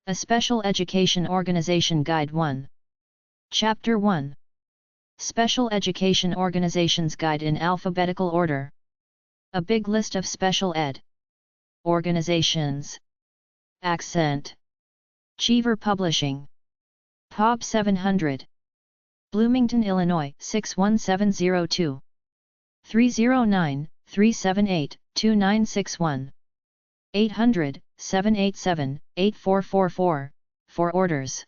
A Special Education Organization Guide 1. Chapter 1. Special Education Organizations Guide in Alphabetical Order. A big list of special ed. Organizations. Accent. Cheever Publishing. epub 700. Bloomington, Illinois 61702. 309-378-2961. 800-787-8444, for orders.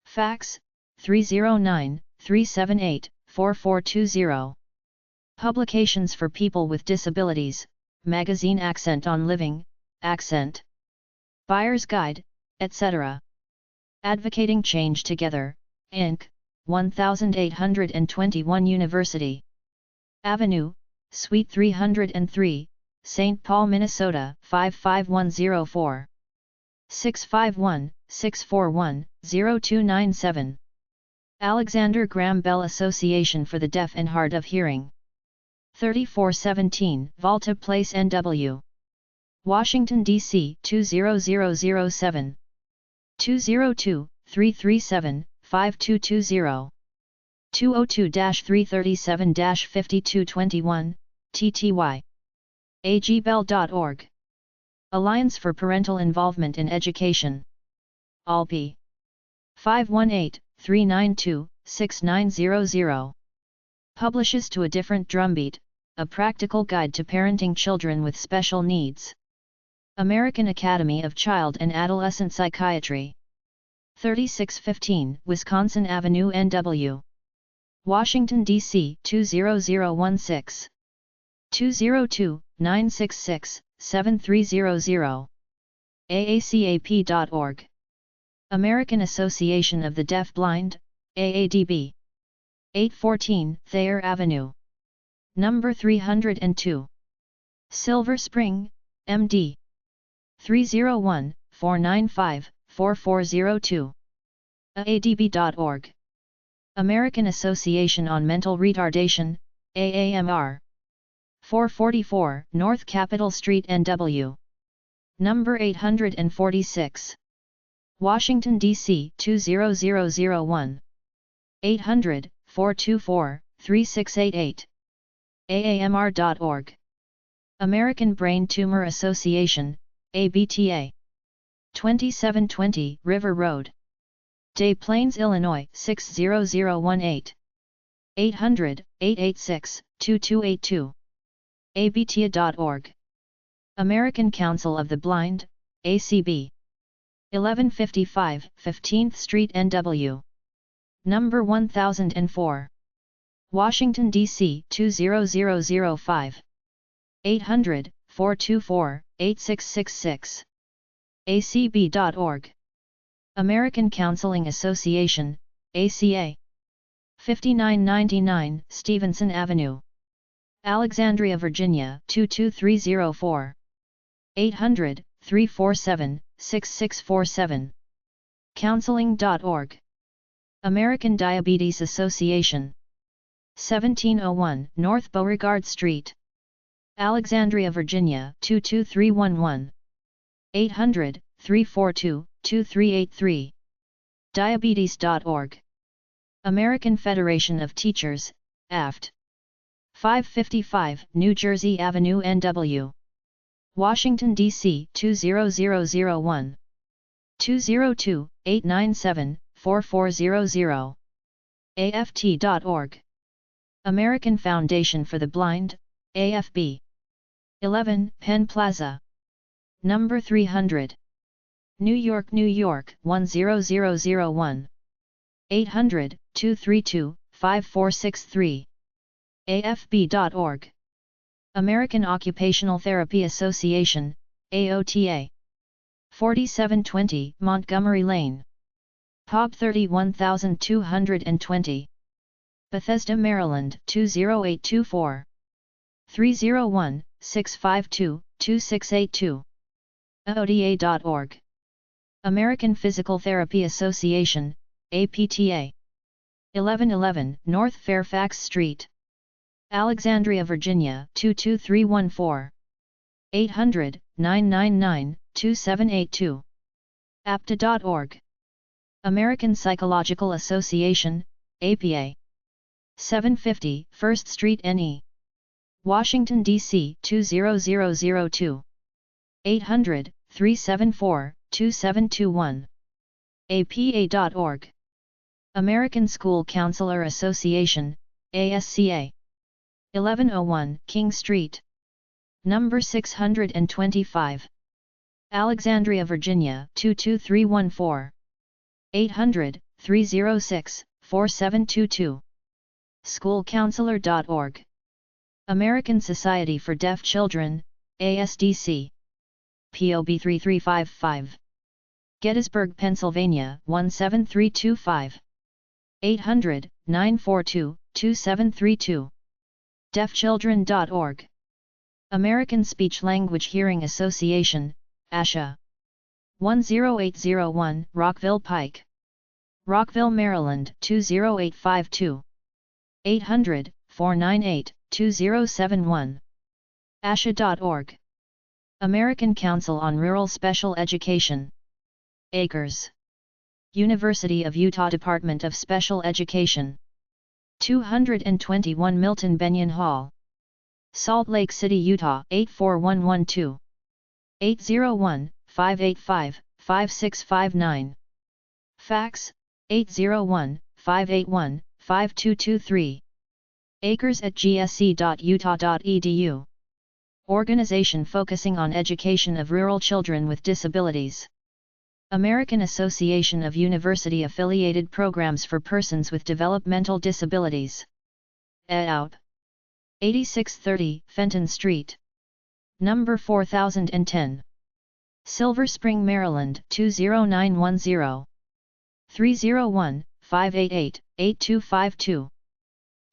Fax, 309-378-4420. Publications for People with Disabilities, Magazine Accent on Living, Accent. Buyer's Guide, etc. Advocating Change Together, Inc., 1821 University Avenue, Suite 303, St. Paul, Minnesota 55104. 651-641-0297. Alexander Graham Bell Association for the Deaf and Hard of Hearing. 3417 Volta Place, NW. Washington, D.C. 20007. 202-337-5220. 202-337-5221, TTY. agbell.org. Alliance for Parental Involvement in Education. ALPI. 518-392-6900. Publishes To a Different Drumbeat, A Practical Guide to Parenting Children with Special Needs. American Academy of Child and Adolescent Psychiatry. 3615 Wisconsin Avenue, NW. Washington, D.C. 20016. 202-966-7300. aacap.org. American Association of the Deaf-Blind, AADB. 814 Thayer Avenue. Number 302. Silver Spring, MD. 301-495-4402. aadb.org. American Association on Mental Retardation, AAMR. 444 North Capitol Street, NW. Number 846. Washington, D.C. 20001. 800-424-3688. aamr.org. American Brain Tumor Association, ABTA. 2720 River Road. Des Plaines, Illinois 60018. 800-886-2282. abta.org. American Council of the Blind, ACB. 1155 15th Street, NW. Number 1004. Washington, D.C. 20005. 800-424-8666. acb.org. American Counseling Association, ACA. 5999 Stevenson Avenue. Alexandria, Virginia 22304. 800-347-6647. Counseling.org. American Diabetes Association. 1701 North Beauregard Street. Alexandria, Virginia 22311. 800-342-2383. Diabetes.org. American Federation of Teachers, AFT. 555 New Jersey Avenue, NW. Washington, D.C. 20001. 202-897-4400. aft.org. American Foundation for the Blind, AFB. 11 Penn Plaza. Number 300. New York, New York 10001. 800-232-5463. afb.org. American Occupational Therapy Association, AOTA. 4720 Montgomery Lane. epub 31220. Bethesda, Maryland 20824. 301-652-2682. aoda.org. American Physical Therapy Association, APTA. 1111 North Fairfax Street. Alexandria, Virginia 22314. 800-999-2782. apta.org. American Psychological Association, APA. 750 First Street NE. Washington, D.C. 20002. 800-374-2721. APA.org. American School Counselor Association, ASCA. 1101 King Street. Number 625. Alexandria, Virginia 22314. 800-306-4722. Schoolcounselor.org. American Society for Deaf Children, ASDC. POB 3355. Gettysburg, Pennsylvania 17325. 800-942-2732. Deafchildren.org. American Speech Language Hearing Association, ASHA. 10801 Rockville Pike. Rockville, Maryland 20852. 800-498-2071. ASHA.org. American Council on Rural Special Education. ACRES. University of Utah Department of Special Education. 221 Milton Benyon Hall. Salt Lake City, Utah 84112. 801-585-5659. Fax, 801-581-5223. acres@gsc.utah.edu. Organization focusing on education of rural children with disabilities. American Association of University-Affiliated Programs for Persons with Developmental Disabilities. EAP. 8630 Fenton Street. Number 4010. Silver Spring, Maryland 20910. 301-588-8252.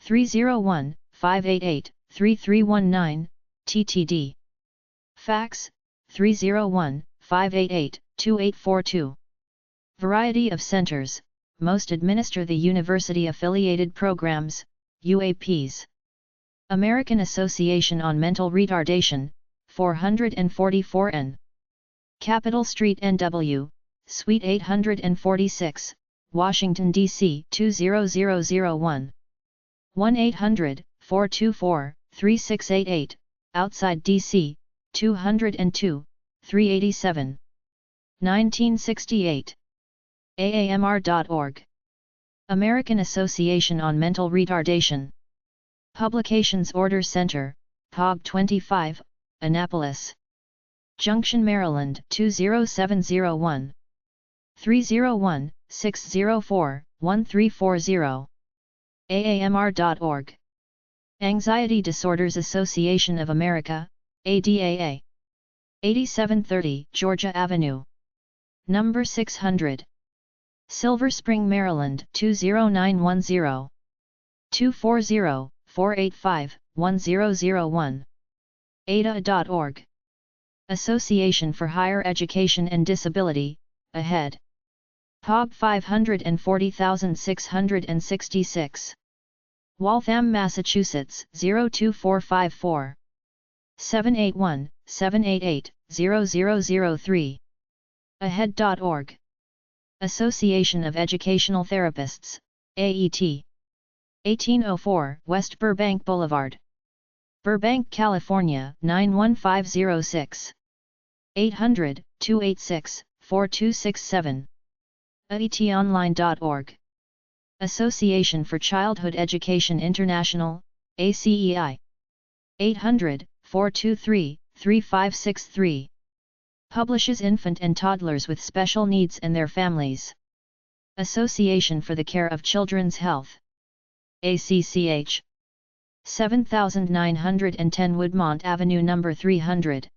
301-588-3319, TTD. Fax, 301-588-2842. Variety of centers, most administer the University-Affiliated Programs, UAPs. American Association on Mental Retardation, 444N. Capitol Street, NW, Suite 846, Washington, D.C. 20001. 1-800-424-3688, outside D.C., 202, 387. 1968. AAMR.org. American Association on Mental Retardation. Publications Order Center, POB 25, Annapolis. Junction, Maryland 20701. 301-604-1340. AAMR.org. Anxiety Disorders Association of America, ADAA. 8730 Georgia Avenue. Number 600. Silver Spring, Maryland 20910. 240-485-1001. ADA.org. Association for Higher Education and Disability, AHED. POB 540666. Waltham, Massachusetts 02454. 781-788-0003. AHED.org. Association of Educational Therapists, AET. 1804 West Burbank Boulevard. Burbank, California 91506. 800-286-4267. AETonline.org. Association for Childhood Education International, ACEI. 800-423-3563. Publishes infant and toddlers with special needs and their families. Association for the Care of Children's Health. ACCH. 7910 Woodmont Avenue, number 300.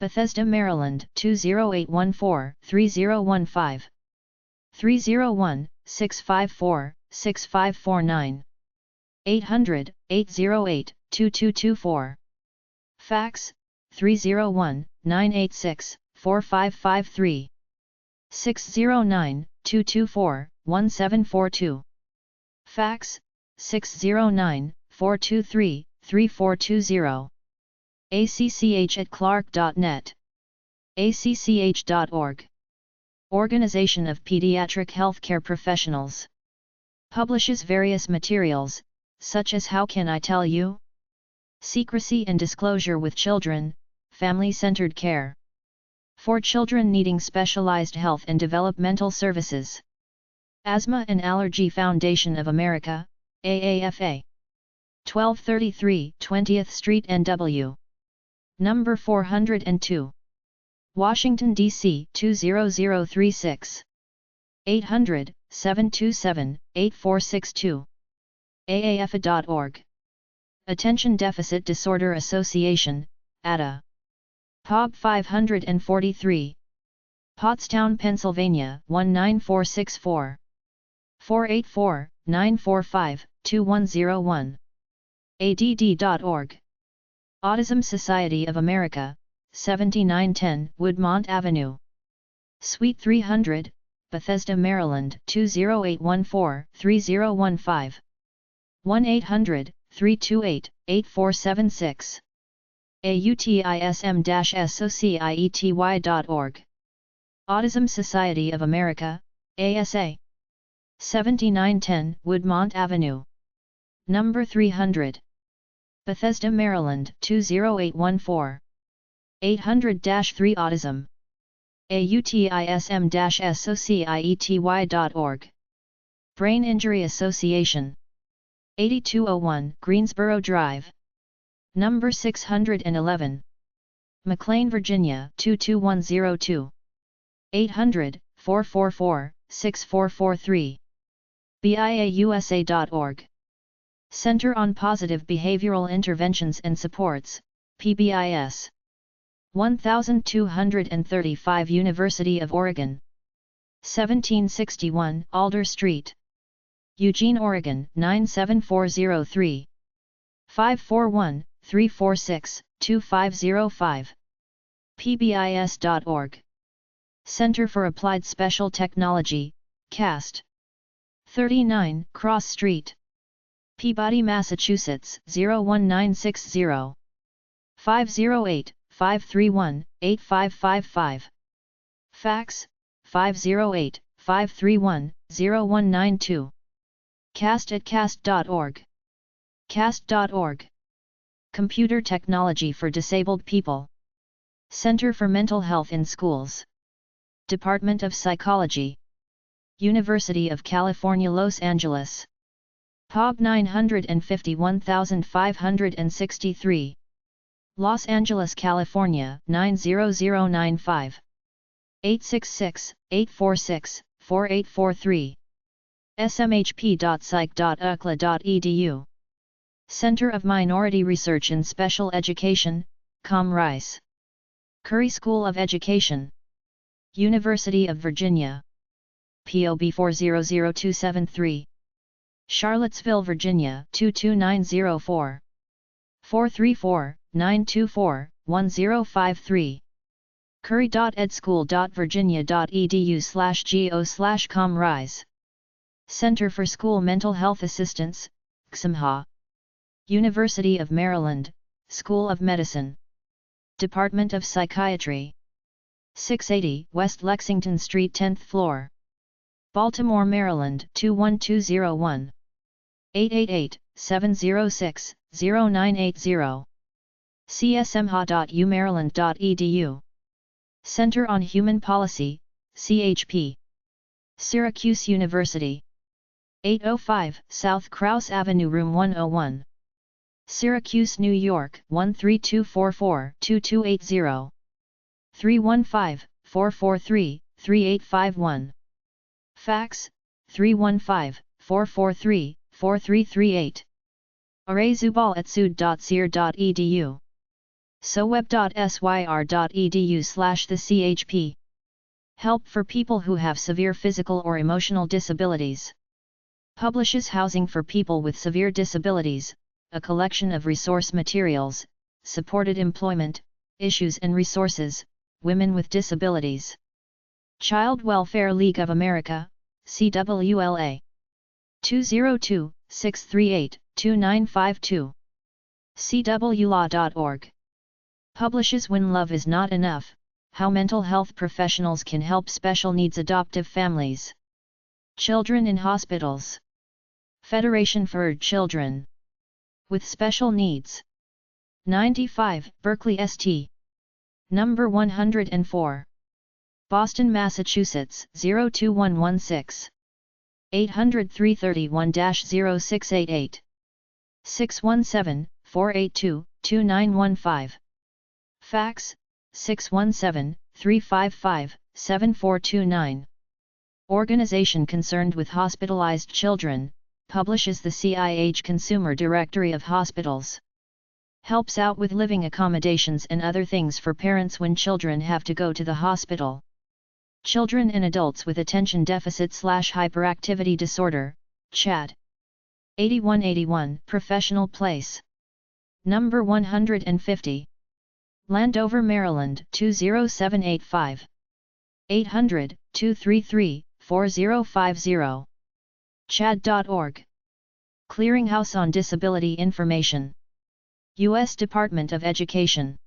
Bethesda, Maryland 20814-3015. 301-654-6549. 800-808-2224. Fax, 301-986-4553. 609-224-1742. Fax, 609-423-3420. ACCH@clark.net. ACCH.org. Organization of Pediatric Healthcare Professionals. Publishes various materials, such as How Can I Tell You? Secrecy and Disclosure with Children, Family-Centered Care. For children needing specialized health and developmental services. Asthma and Allergy Foundation of America, AAFA. 1233 20th Street NW. Number 402. Washington, D.C. 20036. 800-727-8462. AAFA.org. Attention Deficit Disorder Association, ADA. epub 543. Pottstown, Pennsylvania 19464. 484-945-2101. ADD.org. Autism Society of America, 7910 Woodmont Avenue. Suite 300, Bethesda, Maryland 20814-3015. 1-800-328-8476. AUTISM-SOCIETY.org. Autism Society of America, ASA. 7910 Woodmont Avenue. Number 300. Bethesda, Maryland 20814. 800-3 Autism. AUTISM-SOCIETY.org. Brain Injury Association. 8201 Greensboro Drive. Number 611. McLean, Virginia 22102. 800-444-6443. BIAUSA.org. Center on Positive Behavioral Interventions and Supports, PBIS. 1235 University of Oregon. 1761 Alder Street. Eugene, Oregon 97403. 541-346-2505. PBIS.org. Center for Applied Special Technology, CAST. 39 Cross Street. Peabody, Massachusetts 01960. 508-531-8555. Fax, 508-531-0192. cast@cast.org. cast.org. Computer Technology for Disabled People. Center for Mental Health in Schools. Department of Psychology. University of California, Los Angeles. epub 951563. Los Angeles, California 90095. 866-846-4843. smhp.psych.ukla.edu. Center of Minority Research in Special Education, ComRISE. Curry School of Education. University of Virginia. POB 400273. Charlottesville, Virginia 22904. 434-924-1053. curry.edschool.virginia.edu/go/comrise. Center for School Mental Health Assistance, CSMHA. University of Maryland, School of Medicine. Department of Psychiatry. 680 West Lexington Street, 10th floor. Baltimore, Maryland 21201. 888-706-0980. csmha.umaryland.edu. Center on Human Policy, CHP. Syracuse University. 805 South Krause Avenue, Room 101. Syracuse, New York 13244-2280. 315-443-3851. Fax, 315-443-4338. arezubal@sud.sear.edu. soweb.syr.edu/the-chp. Help for people who have severe physical or emotional disabilities. Publishes Housing for People with Severe Disabilities, a collection of resource materials, supported employment, issues and resources, women with disabilities. Child Welfare League of America, CWLA. 202-638-2952. cwlaw.org. Publishes When Love Is Not Enough, How mental health professionals can help special needs adoptive families. Children in hospitals. Federation for Children with Special Needs. 95, Berkeley St. Number 104. Boston, Massachusetts, 02116. 800-331-0688. 617-482-2915. Fax, 617-355-7429. Organization concerned with hospitalized children, publishes the CIH Consumer Directory of Hospitals. Helps out with living accommodations and other things for parents when children have to go to the hospital. Children and adults with attention deficit/hyperactivity disorder, CHAD. 8181 Professional Place. Number 150. Landover, Maryland 20785. 800-233-4050. CHAD.org. Clearinghouse on Disability Information. U.S. Department of Education.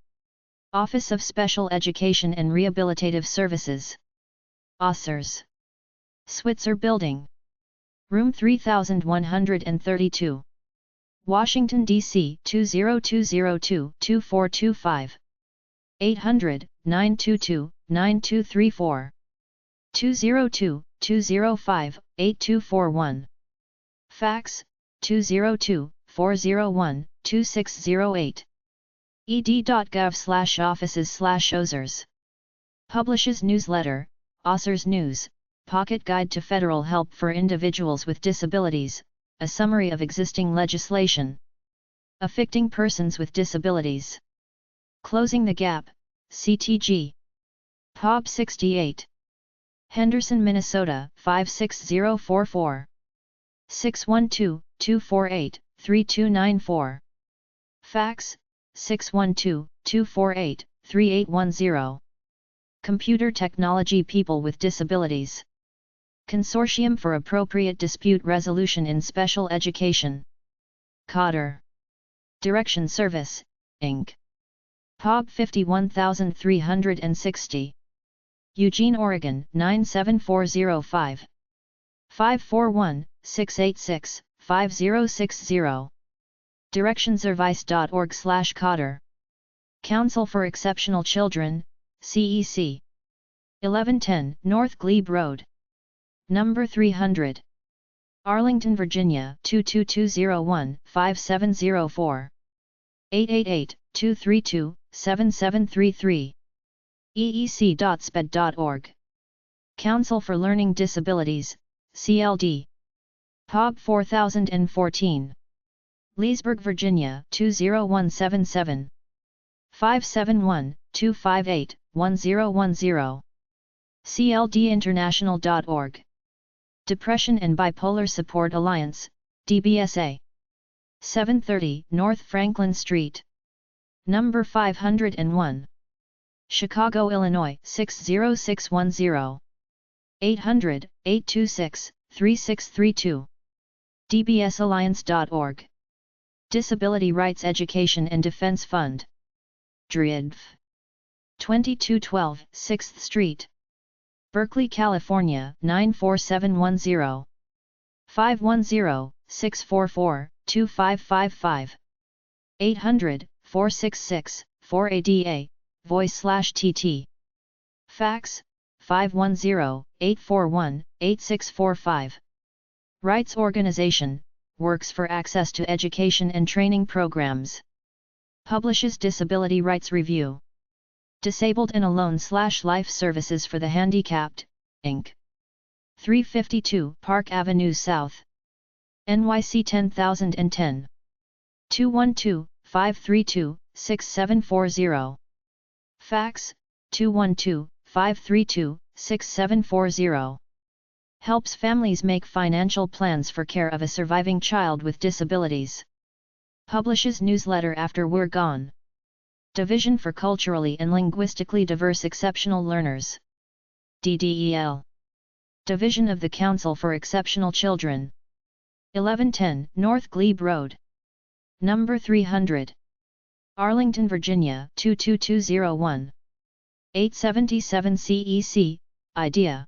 Office of Special Education and Rehabilitative Services. Ossers. Switzer Building. Room 3132. Washington, D.C. 20202-2425. 800-922-9234. 202-205-8241. Fax, 202-401-2608. ed.gov/offices/Ossers. Publishes newsletter, Ossers News, Pocket Guide to Federal Help for Individuals with Disabilities, a summary of existing legislation affecting persons with disabilities. Closing the Gap, CTG. POB 68. Henderson, Minnesota 56044. 612-248-3294. Fax, 612-248-3810. Computer Technology People with Disabilities. Consortium for Appropriate Dispute Resolution in Special Education. Cotter. Direction Service, Inc. POB 51360. Eugene, Oregon 97405. 541-686-5060. Directionservice.org/Cotter. Council for Exceptional Children, CEC. 1110 North Glebe Road. Number 300. Arlington, Virginia 22201-5704. 888-232-7733. eec.sped.org. Council for Learning Disabilities, CLD. POB 4014. Leesburg, Virginia 20177. 571-258-1010. cldinternational.org. Depression and Bipolar Support Alliance, DBSA. 730 North Franklin Street. Number 501. Chicago, Illinois 60610. 800-826-3632. dbsalliance.org. Disability Rights Education and Defense Fund. DRIDF. 2212 6th Street. Berkeley, California 94710. 510-644-2555. 800-466-4ADA, voice/TT. Fax, 510-841-8645. Rights Organization, works for access to education and training programs. Publishes Disability Rights Review. Disabled and Alone/Life Services for the Handicapped, Inc. 352 Park Avenue South. NYC 10010. 212-532-6740. Fax, 212-532-6740. Helps families make financial plans for care of a surviving child with disabilities. Publishes newsletter After We're Gone. Division for Culturally and Linguistically Diverse Exceptional Learners. DDEL. Division of the Council for Exceptional Children. 1110 North Glebe Road. Number 300. Arlington, Virginia 22201. 877 CEC, IDEA.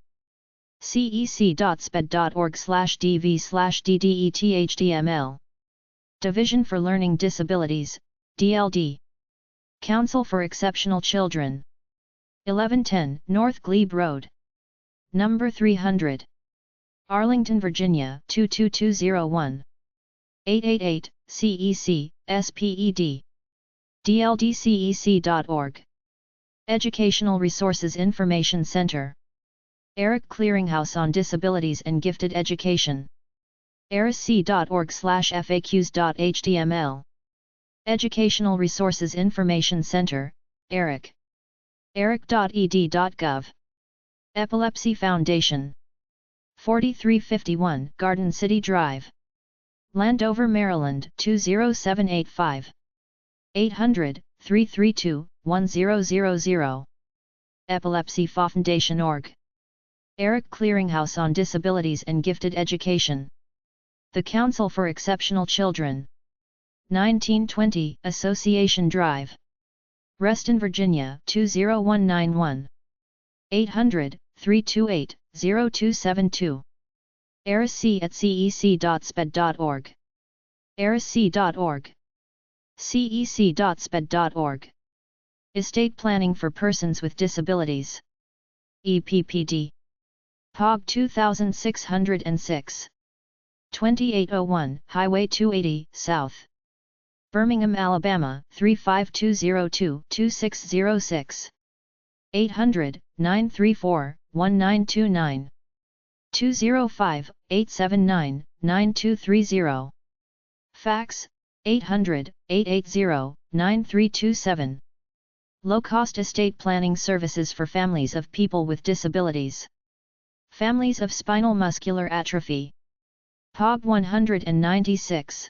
cec.sped.org/dv/ddethtml. Division for Learning Disabilities, DLD. Council for Exceptional Children. 1110 North Glebe Road. Number 300. Arlington, Virginia 22201. 888, CEC, SPED. dldcec.org. Educational Resources Information Center. ERIC Clearinghouse on Disabilities and Gifted Education. eric.org/faqs.html. Educational Resources Information Center, ERIC. eric.ed.gov. Epilepsy Foundation. 4351 Garden City Drive. Landover, Maryland 20785. 800-332-1000. Epilepsy Foundation.org. ERIC Clearinghouse on Disabilities and Gifted Education. The Council for Exceptional Children. 1920 Association Drive. Reston, Virginia 20191. 800-328-0272. eric@cec.sped.org. eric.org. cec.sped.org. Estate Planning for Persons with Disabilities. EPPD. POG 2606. 2801 Highway 280 South. Birmingham, Alabama 35202-2606. 800-934-1929. 205-879-9230. Fax, 800-880-9327. Low-cost estate planning services for families of people with disabilities. Families of spinal muscular atrophy. POG 196.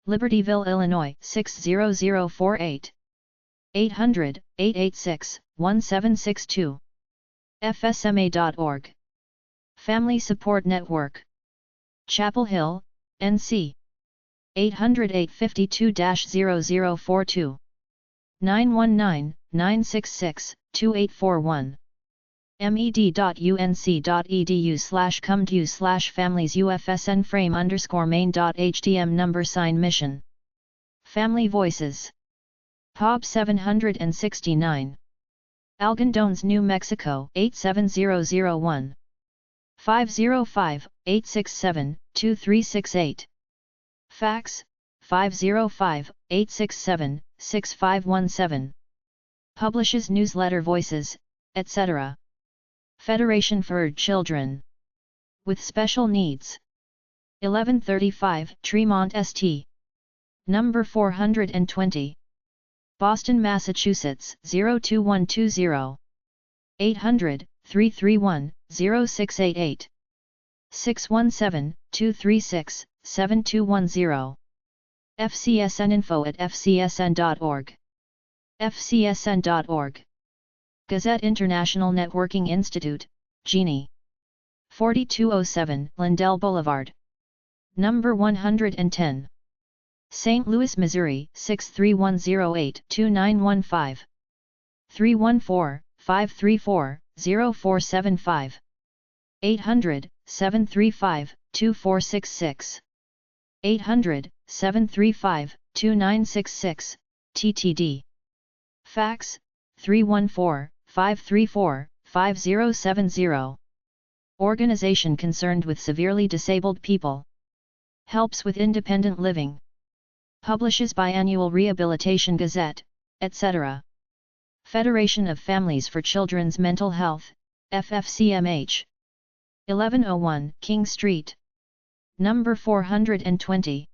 Libertyville, Illinois 60048. 800-886-1762. fsma.org. Family Support Network. Chapel Hill, NC. 800-852-0042. 919-966-2841. med.unc.edu/comdu/families UFSN frame_main.htm #mission. Family Voices. POB 769. Algondones, New Mexico 87001. 505-867-2368. Fax, 505-867-6517. Publishes newsletter Voices, etc. Federation for Children with Special Needs. 1135 Tremont St. Number 420. Boston, Massachusetts 02120. 800-331-0688. 617-236-7210. fcsninfo@fcsn.org. fcsn.org. Gazette International Networking Institute, Genie. 4207 Lindell Boulevard. Number 110. St. Louis, Missouri 63108-2915. 314-534-0475. 800-735-2466. 800-735-2966, TTD. Fax, 314-534-5070. Organization concerned with severely disabled people. Helps with independent living. Publishes biannual Rehabilitation Gazette, etc. Federation of Families for Children's Mental Health, FFCMH. 1101 King Street. Number 420.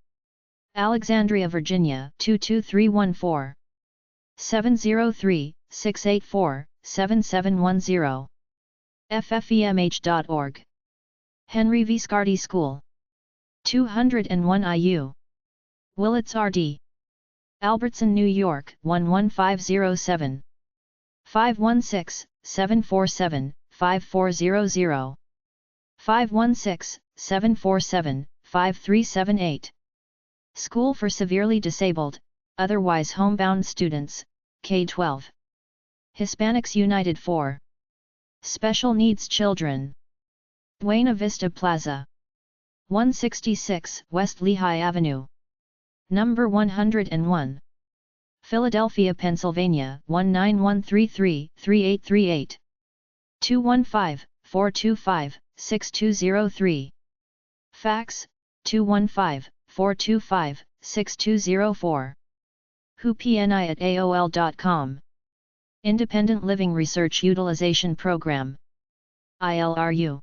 Alexandria, Virginia 22314. 703-684-7710. ffemh.org. Henry V. Scardy School. 201 IU. Willits, RD. Albertson, New York 11507. 516-747-5400. 516-747-5378. School for Severely Disabled, Otherwise Homebound Students, K-12. Hispanics United for Special Needs Children. Buena Vista Plaza, 166 West Lehigh Avenue, number 101, Philadelphia, Pennsylvania 19133-3838, 215-425-6203. Fax, 215-425-6204. whopni@aol.com. Independent Living Research Utilization Program. ILRU.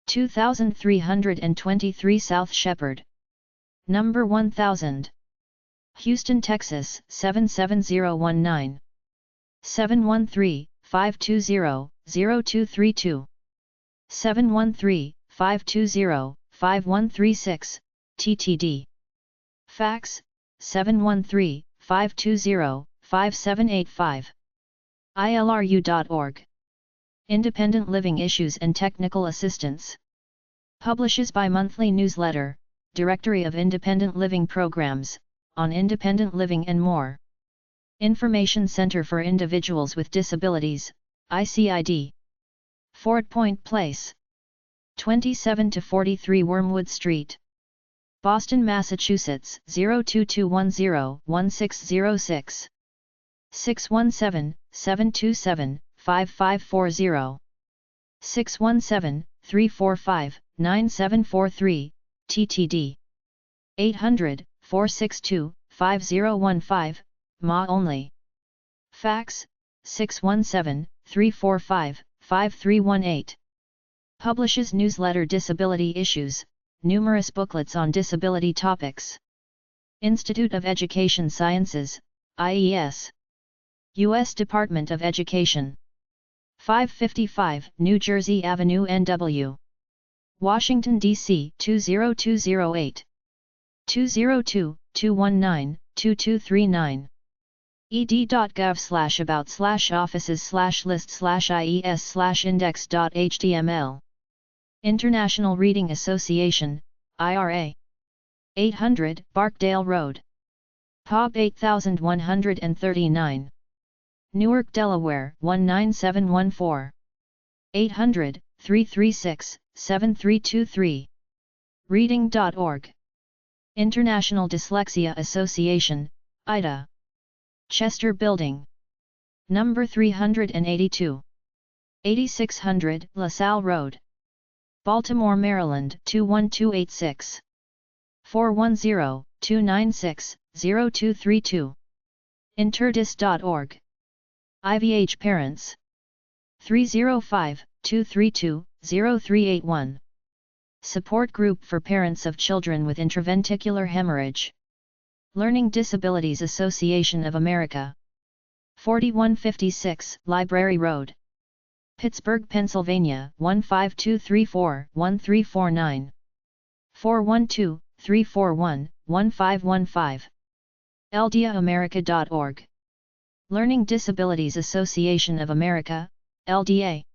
2323 South Shepherd, number 1000, Houston, Texas 77019, 713-520-0232, 713-520-5136, TTD. Fax, 713-520-5785. ilru.org. Independent Living Issues and Technical Assistance. Publishes bi-monthly newsletter, Directory of Independent Living Programs, on independent living and more. Information Center for Individuals with Disabilities, ICID. Fort Point Place, 27-43 Wormwood Street, Boston, Massachusetts 02210-1606, 617-727-5540, 617-345-9743, TTD. 800-462-5015, MA only. Fax, 617-345-5318. Publishes newsletter Disability Issues, numerous booklets on disability topics. Institute of Education Sciences, IES. U.S. Department of Education. 555 New Jersey Avenue, NW. Washington, D.C. 20208. 202-219-2239. ed.gov/about/offices/list/ies/index.html. International Reading Association, IRA. 800 Barkdale Road, Pub 8139. Newark, Delaware 19714. 800-336-7323. Reading.org. International Dyslexia Association, IDA. Chester Building, number 382. 8600 LaSalle Road, Baltimore, Maryland 21286. 410-296-0232. Interdis.org. IVH Parents. 305-232-0381. Support Group for Parents of Children with Intraventricular Hemorrhage. Learning Disabilities Association of America. 4156 Library Road, Pittsburgh, Pennsylvania 15234-1349. 412-341-1515. LDAamerica.org. Learning Disabilities Association of America, LDA.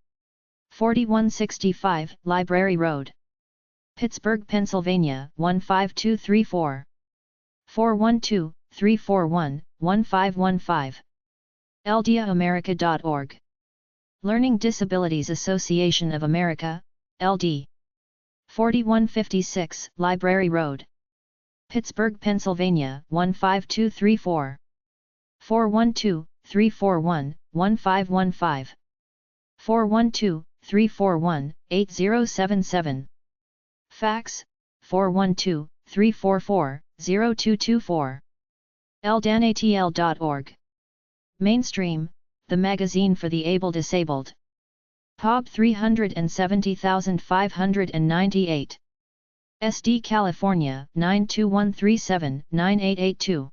4165 Library Road, Pittsburgh, Pennsylvania 15234. 412-341-1515. LDAamerica.org. Learning Disabilities Association of America, LD. 4156 Library Road, Pittsburgh, Pennsylvania 15234. 412-341-1515. 412-341-8077. Fax, 412-344-0224. ldanatl.org. Mainstream, the magazine for the able-disabled. POB 370598. SD California 92137-9882.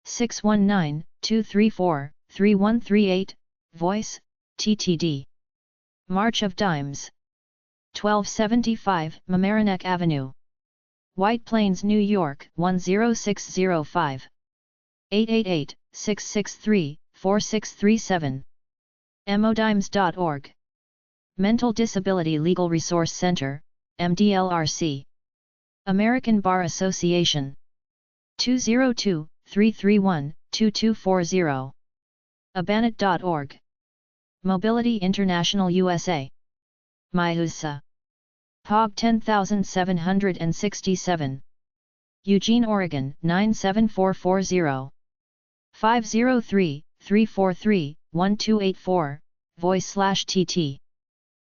619-234-3138, Voice, TTD. March of Dimes. 1275 Mamaroneck Avenue, White Plains, New York 10605. 888-663-4637. modimes.org. Mental Disability Legal Resource Center, MDLRC. American Bar Association. 202-331-2240. abanet.org. Mobility International USA. Myusa. POG 10767. Eugene, Oregon 97440. 503-343-1284, voice/TT.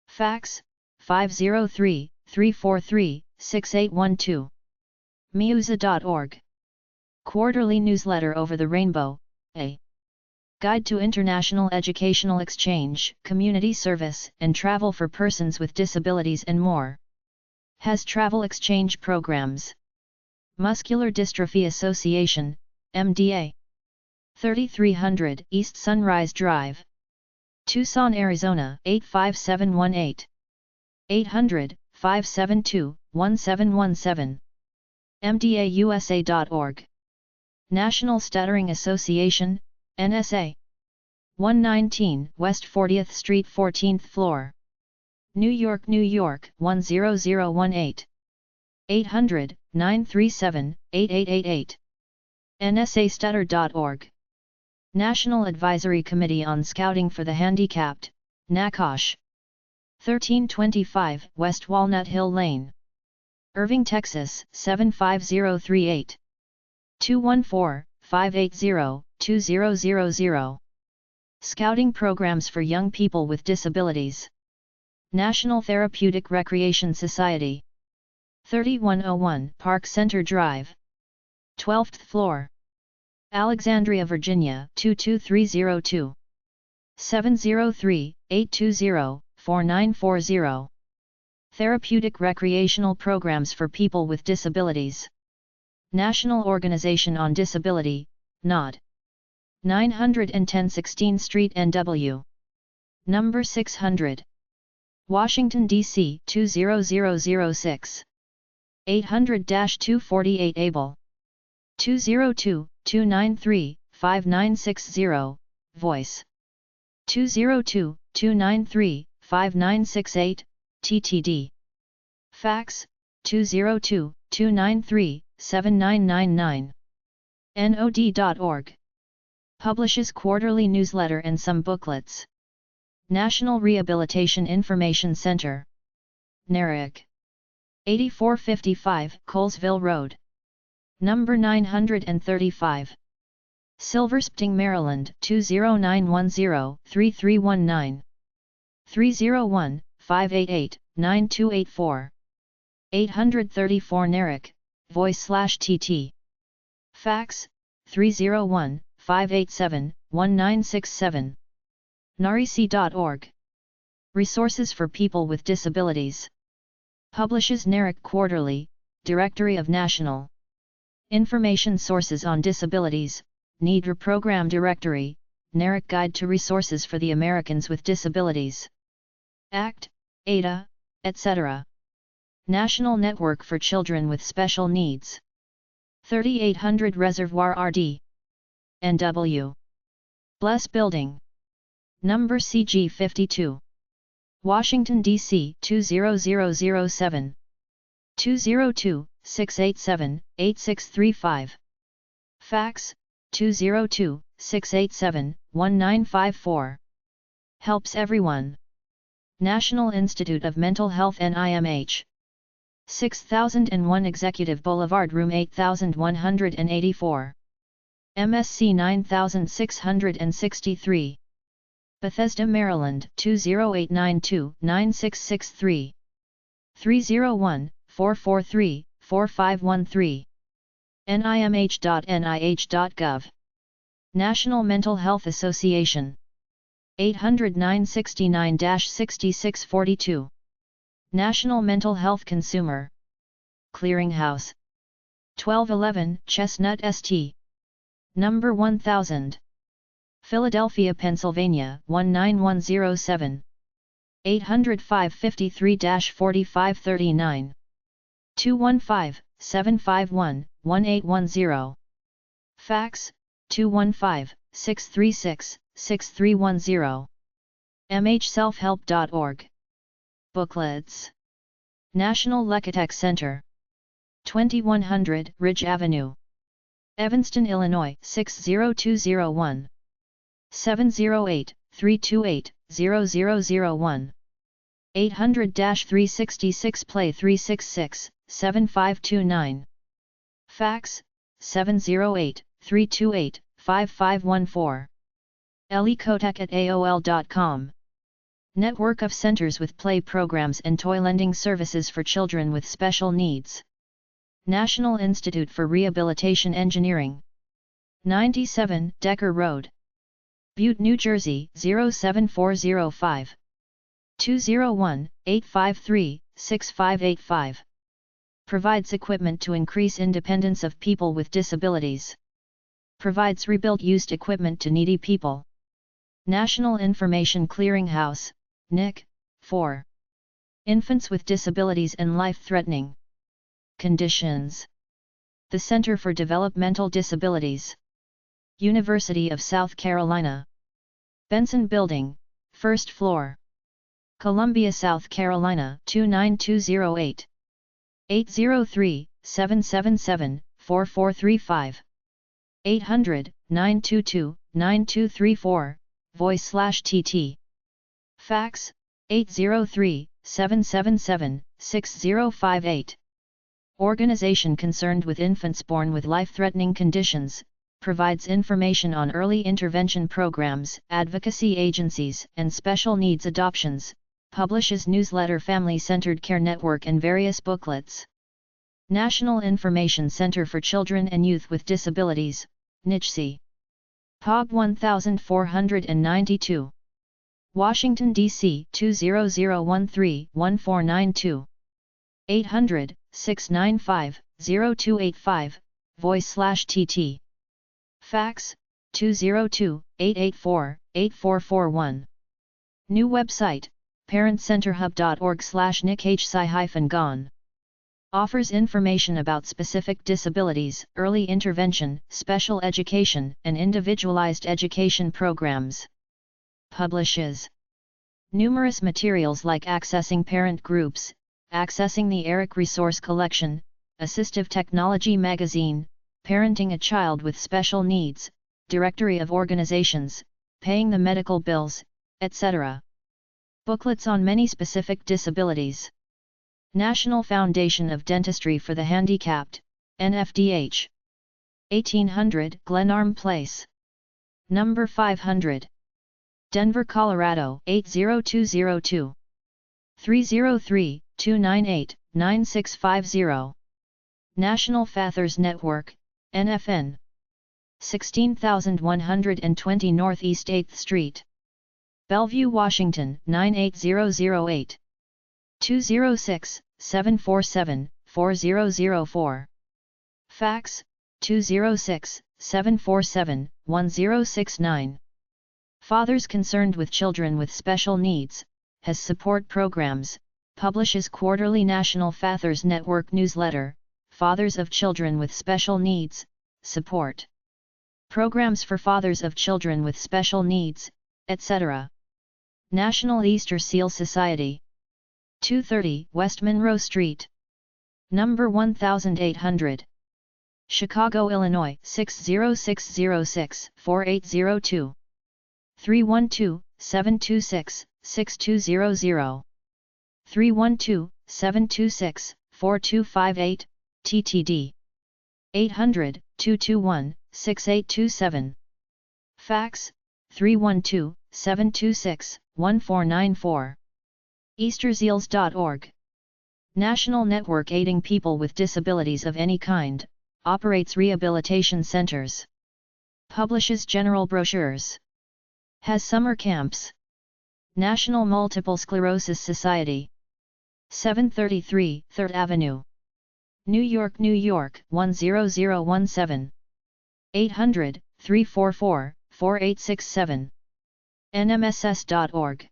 Fax, 503-343-6812. Myusa.org. Quarterly Newsletter Over the Rainbow, a Guide to International Educational Exchange, Community Service, and Travel for Persons with Disabilities and more. Has travel exchange programs. Muscular Dystrophy Association, MDA. 3300 East Sunrise Drive. Tucson, Arizona 85718. 800-572-1717. MDAUSA.org. National Stuttering Association, NSA. 119 West 40th Street 14th floor. New York, New York 10018. 800-937-8888. NSAstutter.org. National Advisory Committee on Scouting for the Handicapped, NACOSH. 1325 West Walnut Hill Lane. Irving, Texas 75038. 214-580-2000. Scouting Programs for Young People with Disabilities. National Therapeutic Recreation Society. 3101 Park Center Drive. 12th floor. Alexandria, Virginia 22302. 703-820-4940. Therapeutic Recreational Programs for People with Disabilities. National Organization on Disability, NOD. 910 16th Street NW. Number 600. Washington, D.C. 20006. 800-248 ABLE. 202-293-5960, voice. 202-293-5968, TTD. Fax, 202-293-7999. NOD.org. Publishes quarterly newsletter and some booklets. National Rehabilitation Information Center. NARIC. 8455 Colesville Road. Number 935. Silver Spring, Maryland 20910-3319. 301-588-9284. 834 NARIC, voice/TT. Fax, 301-587-1967. NARIC.org. Resources for People with Disabilities. Publishes NARIC Quarterly, Directory of National Information Sources on Disabilities, NEDR Program Directory, NARIC Guide to Resources for the Americans with Disabilities. ACT, ADA, etc. National Network for Children with Special Needs. 3800 Reservoir RD. NW. Bless Building. Number CG 52. Washington, D.C. 20007. 202-687-8635. Fax, 202-687-1954. Helps everyone. National Institute of Mental Health NIMH. 6001 Executive Boulevard, Room 8184. MSC 9663. Bethesda, Maryland 20892-9663. 301-443-4513. NIMH.nih.gov. National Mental Health Association. 800-969-6642. National Mental Health Consumer Clearinghouse. 1211 Chestnut St. Number 1000. Philadelphia, Pennsylvania 19107. 800-553-4539. 215-751-1810. Fax, 215-636-6310. mhselfhelp.org. Booklets. National Lecatech Center. 2100 Ridge Avenue. Evanston, Illinois 60201. 708-328-06 0001. 800-366 play 366 7529. Fax 708-328-5514. elikotak@aol.com. Network of centers with play programs and toy lending services for children with special needs. National Institute for Rehabilitation Engineering. 97 Decker Road, Butte, New Jersey 07405. 201-853-6585. Provides equipment to increase independence of people with disabilities. Provides rebuilt used equipment to needy people. National Information Clearinghouse, NIC, 4. Infants with disabilities and life-threatening conditions. The Center for Developmental Disabilities. University of South Carolina. Benson Building, 1st floor. Columbia, South Carolina 29208. 803-777-4435. 800-922-9234, voice/TT. Fax 803-777-6058. Organization concerned with infants born with life-threatening conditions, provides information on early intervention programs, advocacy agencies, and special needs adoptions, publishes newsletter Family-Centered Care Network and various booklets. National Information Center for Children and Youth with Disabilities, NICHC. POB 1492. Washington, D.C. 20013-1492. 800-695-0285, voice/TT. Fax 202-884-8441. New website, parentcenterhub.org/nichci-gon. Offers information about specific disabilities, early intervention, special education, and individualized education programs. Publishes numerous materials like Accessing Parent Groups, Accessing the ERIC Resource Collection, Assistive Technology Magazine, Parenting a Child with Special Needs, Directory of Organizations, Paying the Medical Bills, etc. Booklets on many specific disabilities. National Foundation of Dentistry for the Handicapped, NFDH. 1800 Glenarm Place. Number 500. Denver, Colorado 80202. 303-298-9650. National Fathers Network, NFN. 16120 Northeast 8th Street. Bellevue, Washington 98008. 206-747-4004. Fax 206-747-1069. Fathers Concerned with Children with Special Needs, has support programs, publishes quarterly National Fathers Network newsletter, Fathers of Children with Special Needs, support programs for fathers of children with special needs, etc. National Easter Seal Society. 230 West Monroe Street. Number 1800. Chicago, Illinois 60606-4802. 312-726-6200. 312-726-4258, TTD. 800-221-6827. Fax 312-726-1494. EasterSeals.org. National Network Aiding People with Disabilities of Any Kind, operates rehabilitation centers. Publishes general brochures. Has summer camps. National Multiple Sclerosis Society. 733 3rd Avenue. New York, New York 10017. 800-344-4867. nmss.org.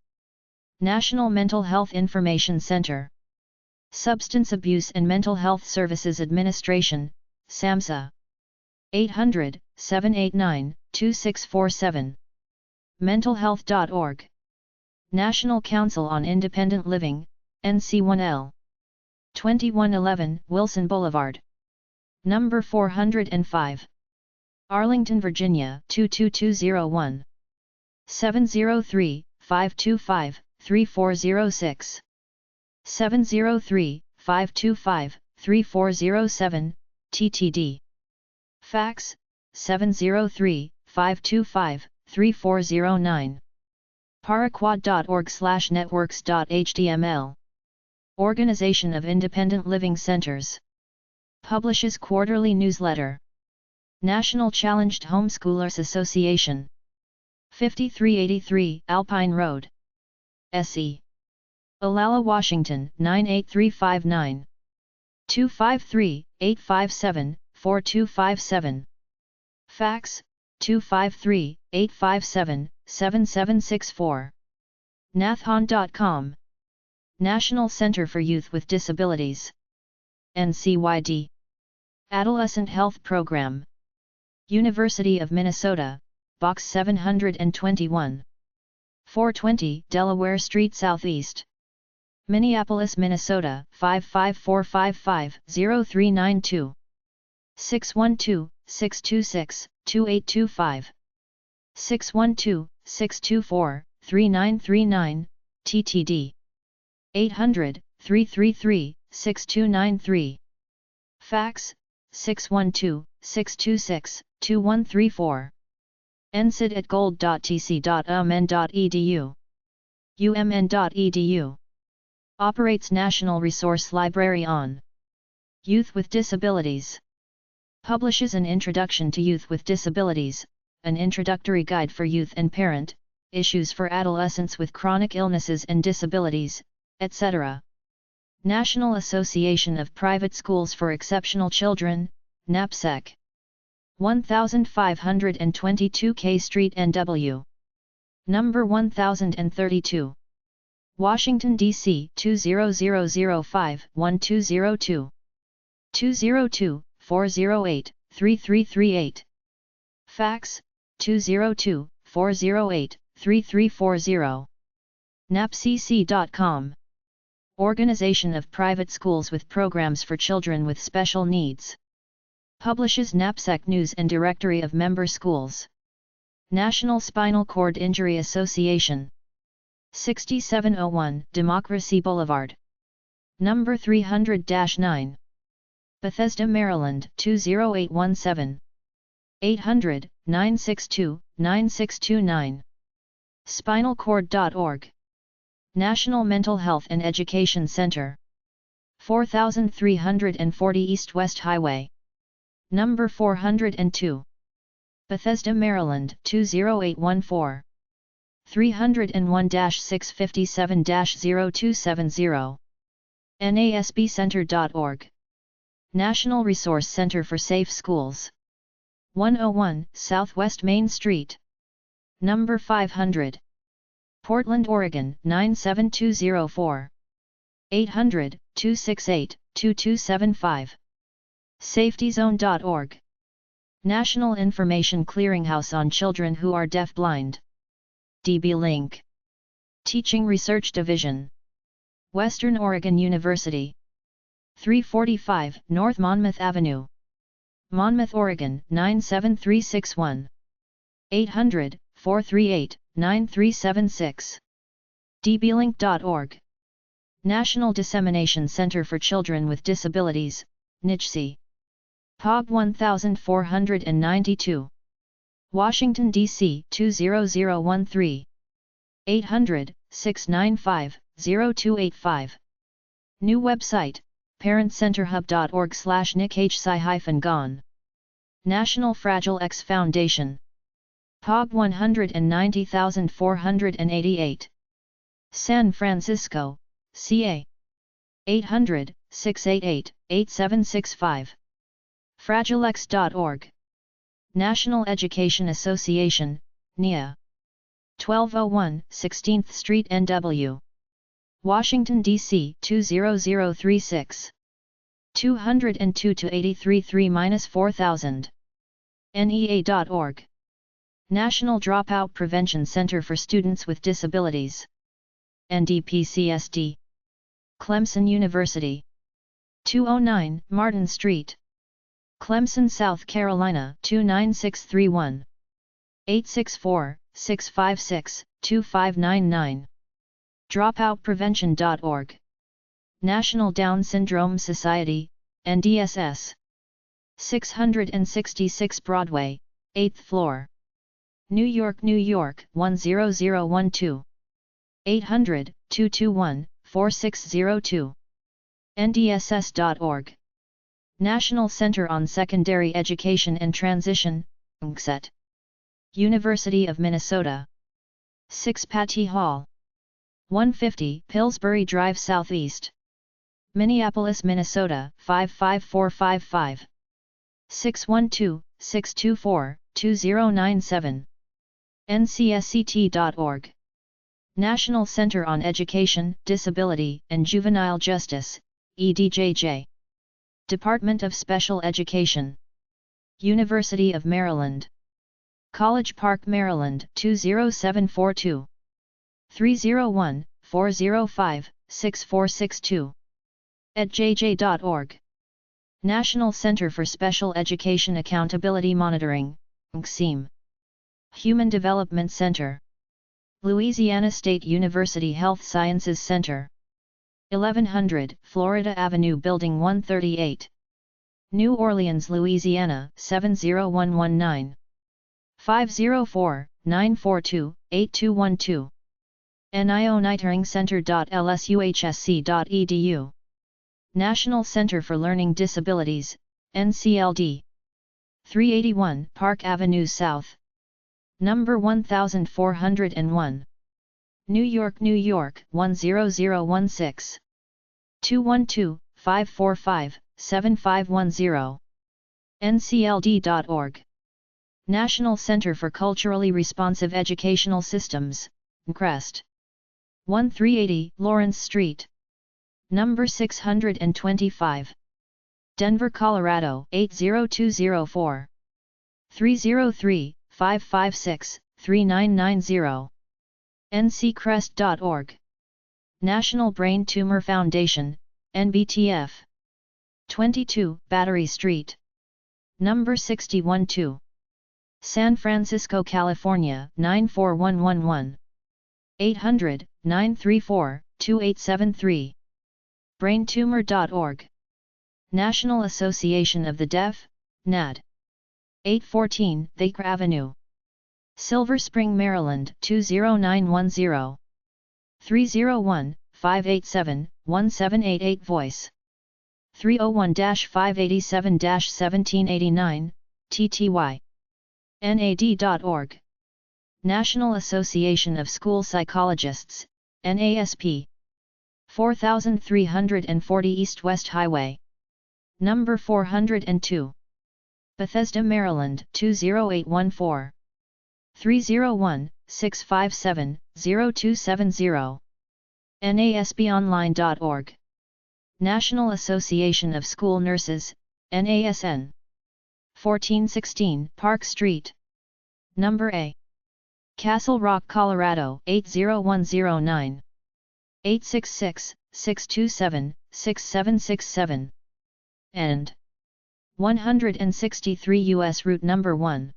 National Mental Health Information Center. Substance Abuse and Mental Health Services Administration, SAMHSA. 800-789-2647. mentalhealth.org. National Council on Independent Living, NC1L. 2111 Wilson Boulevard. Number 405. Arlington, Virginia 22201. 703-525-3406. 703-525-3407, TTD. Fax, 703-525-3409. paraquad.org/networks.html. Organization of Independent Living Centers. Publishes quarterly newsletter. National Challenged Homeschoolers Association. 5383 Alpine Road, SE. Olalla, Washington 98359. 253-857-4257. Fax, 253-857-7764. nathon.com. National Center for Youth with Disabilities. NCYD. Adolescent Health Program. University of Minnesota, Box 721. 420 Delaware Street Southeast. Minneapolis, Minnesota 55455-0392. 612-626-2825. 612-624-3939, TTD. 800-333-6293. Fax, 612-626-2134. ncid@gold.tc.umn.edu. umn.edu. Operates National Resource Library on Youth with Disabilities. Publishes an Introduction to Youth with Disabilities, an introductory guide for youth and parent, issues for adolescents with chronic illnesses and disabilities, etc. National Association of Private Schools for Exceptional Children, NAPSEC. 1522 K Street, NW. Number 1032. Washington, D.C. 20005-1202. 202-408-3338. Fax, 202-408-3340. napcc.com. Organization of Private Schools with Programs for Children with Special Needs. Publishes NAPSEC News and Directory of Member Schools. National Spinal Cord Injury Association. 6701 Democracy Boulevard. Number 300-9. Bethesda, Maryland 20817. 800-962-9629. Spinalcord.org. National Mental Health and Education Center. 4340 East West Highway. Number 402. Bethesda, Maryland 20814. 301-657-0270. nasbcenter.org. National Resource Center for Safe Schools. 101 Southwest Main Street. Number 500. Portland, Oregon 97204. 800-268-2275. safetyzone.org. National Information Clearinghouse on Children Who Are Deafblind. DB-Link. Teaching Research Division. Western Oregon University. 345 North Monmouth Avenue. Monmouth, Oregon 97361. 800-438-9376. dblink.org. National Dissemination Center for Children with Disabilities, NICHC. POG 1492. Washington, D.C. 20013. 800-695-0285. New website, parentcenterhub.org/nichci-gon. National Fragile X Foundation. POG 190488. San Francisco, CA. 800-688-8765. fragilex.org. National Education Association, NEA. 1201 16th Street, NW. Washington, D.C. 20036. 202-83-3-4000. NEA.org. National Dropout Prevention Center for Students with Disabilities. NDPCSD. Clemson University. 209 Martin Street. Clemson, South Carolina 29631. 656-2599. Dropoutprevention.org. National Down Syndrome Society, NDSS. 666 Broadway, 8th floor. New York, New York 10012. 800-221-4602. ndss.org. National Center on Secondary Education and Transition, NCSET. University of Minnesota. 6 Patty Hall. 150 Pillsbury Drive Southeast. Minneapolis, Minnesota 55455. 612-624-2097. ncsct.org. National Center on Education, Disability, and Juvenile Justice, EDJJ. Department of Special Education. University of Maryland. College Park, Maryland 20742. 301-405-6462. edjj.org. National Center for Special Education Accountability Monitoring, NCSEM. Human Development Center. Louisiana State University Health Sciences Center. 1100 Florida Avenue Building 138. New Orleans, Louisiana 70119. 504-942-8212. nioniteringcenter.lsuhsc.edu. National Center for Learning Disabilities, NCLD. 381 Park Avenue South. Number 1401. New York, New York 10016. 212-545-7510. ncld.org. National Center for Culturally Responsive Educational Systems, NCREST. 1380 Lawrence Street. Number 625. Denver, Colorado 80204. 303-556-3990. nccrest.org. National Brain Tumor Foundation, NBTF. 22 Battery Street. Number 612. San Francisco, California 94111. 800-934-2873. braintumor.org. National Association of the Deaf, NAD. 814 Baker Avenue. Silver Spring, Maryland 20910. 301-587-1788 voice. 301-587-1789, TTY. NAD.org. National Association of School Psychologists, NASP. 4340 East-West Highway. Number 402. Bethesda, Maryland 20814. 301-657-0270. nasbonline.org. National Association of School Nurses, NASN. 1416 Park Street. Number A. Castle Rock, Colorado 80109. 866-627-6767. and 163 U.S. Route Number 1.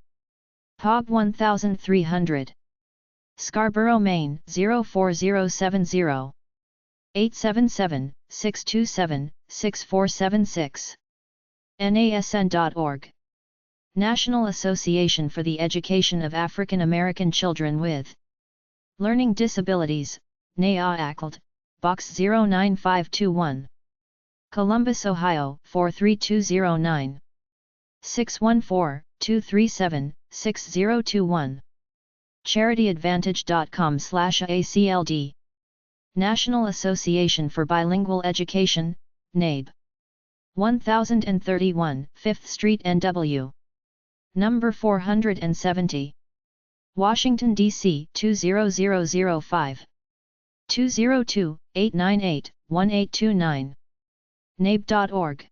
POB 1300. Scarborough, Maine 04070. 877-627-6476. nasn.org. National Association for the Education of African American Children with Learning Disabilities, NAACLD, Box 09521. Columbus, Ohio 43209. 614-237-6021. charityadvantage.com/ACLD. National Association for Bilingual Education, NABE. 1031 5th Street, NW. Number 470. Washington, D.C. 20005. 202-898-1829. nabe.org.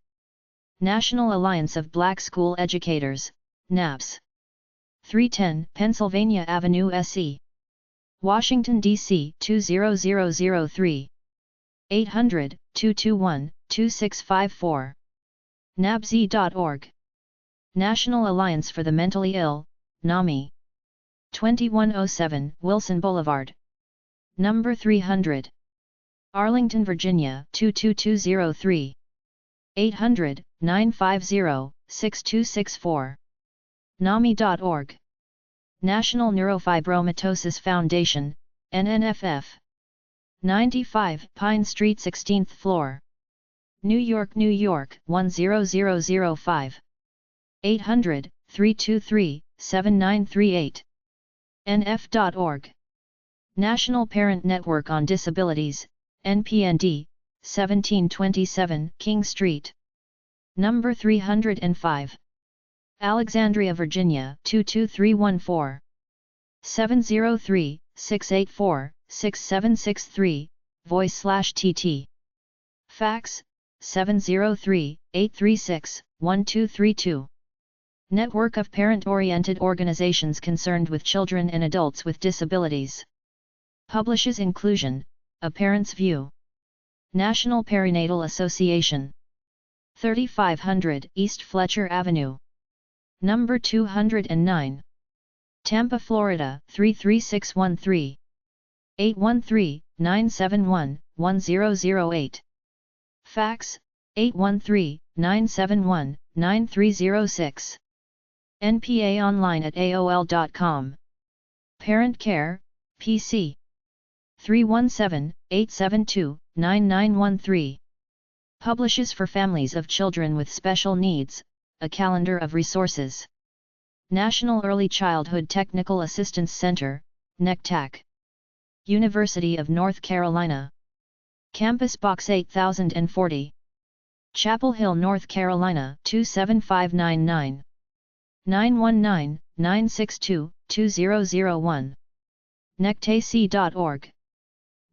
National Alliance of Black School Educators, NABS. 310 Pennsylvania Avenue, SE. Washington, D.C. 20003. 800-221-2654. nabz.org. National Alliance for the Mentally Ill, NAMI. 2107 Wilson Boulevard, number 300, Arlington, Virginia 22203, 800-950-6264. NAMI.org. National Neurofibromatosis Foundation, NNFF. 95 Pine Street 16th floor, New York, New York 10005. 800-323-7938. NF.org. National Parent Network on Disabilities, NPND, 1727 King Street, number 305. Alexandria, Virginia 22314. 703-684-6763, voice/TT. Fax, 703-836-1232. Network of parent-oriented organizations concerned with children and adults with disabilities. Publishes Inclusion, A Parent's View. National Perinatal Association. 3500 East Fletcher Avenue, number 209. Tampa, Florida 33613. 813-971-1008. Fax, 813-971-9306. NPA online at AOL.com. Parent Care, PC. 317-872-9913. Publishes for families of children with special needs, a calendar of resources. National Early Childhood Technical Assistance Center, NECTAC. University of North Carolina. Campus Box 8040. Chapel Hill, North Carolina 27599. 919-962-2001. nectac.org.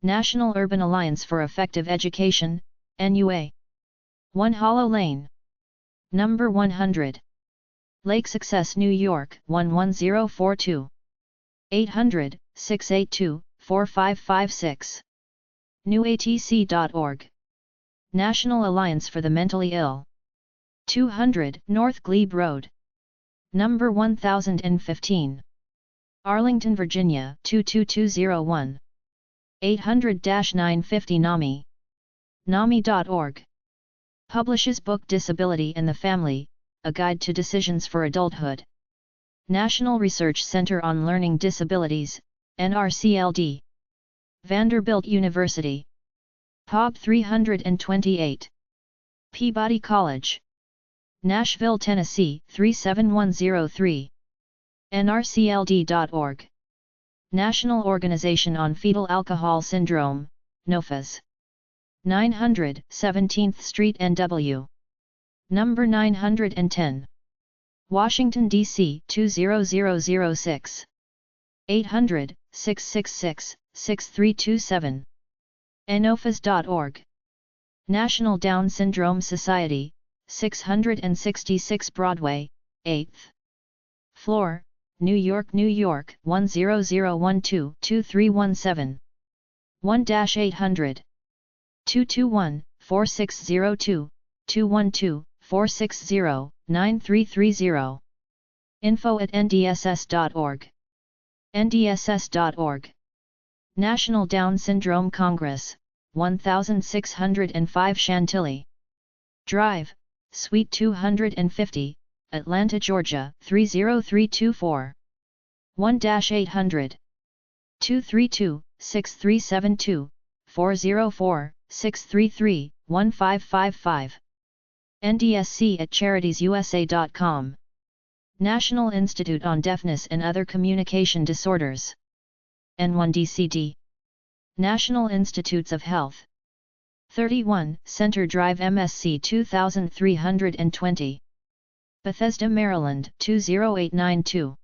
National Urban Alliance for Effective Education, NUA. 1 Hollow Lane, number 100. Lake Success, New York 11042. 800-682-4556. newatc.org. National Alliance for the Mentally Ill. 200 North Glebe Road, number 1015. Arlington, Virginia 22201. 800-950 NAMI. NAMI.org. Publishes book Disability and the Family, A Guide to Decisions for Adulthood. National Research Center on Learning Disabilities, NRCLD. Vanderbilt University. POB 328. Peabody College, Nashville, Tennessee 37103. nrcld.org. National Organization on Fetal Alcohol Syndrome, NOFAS. 900 17th Street NW, number 910. Washington, D.C. 20006. 800-666-6327. nofas.org. National Down Syndrome Society, 666 Broadway, 8th floor, New York, New York 10012-2317. 1-800 221-4602, 212-460-9330. info@ndss.org. ndss.org. National Down Syndrome Congress, 1605 Chantilly Drive, Suite 250, Atlanta, Georgia 30324. 1-800 232-6372, 404-633-1555. ndsc@charitiesUSA.com. National Institute on Deafness and Other Communication Disorders. N1DCD. National Institutes of Health. 31 Center Drive, MSC 2320. Bethesda, Maryland 20892.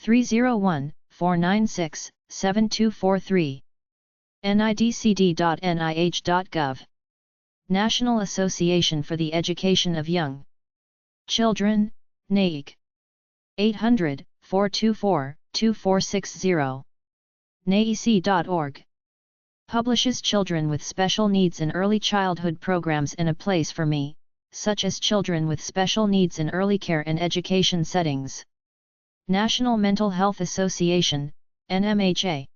301-496-7243. nidcd.nih.gov. National Association for the Education of Young Children, NAEC. 800-424-2460. naec.org. Publishes children with special needs in early childhood programs and a place for me, such as children with special needs in early care and education settings. National Mental Health Association, NMHA.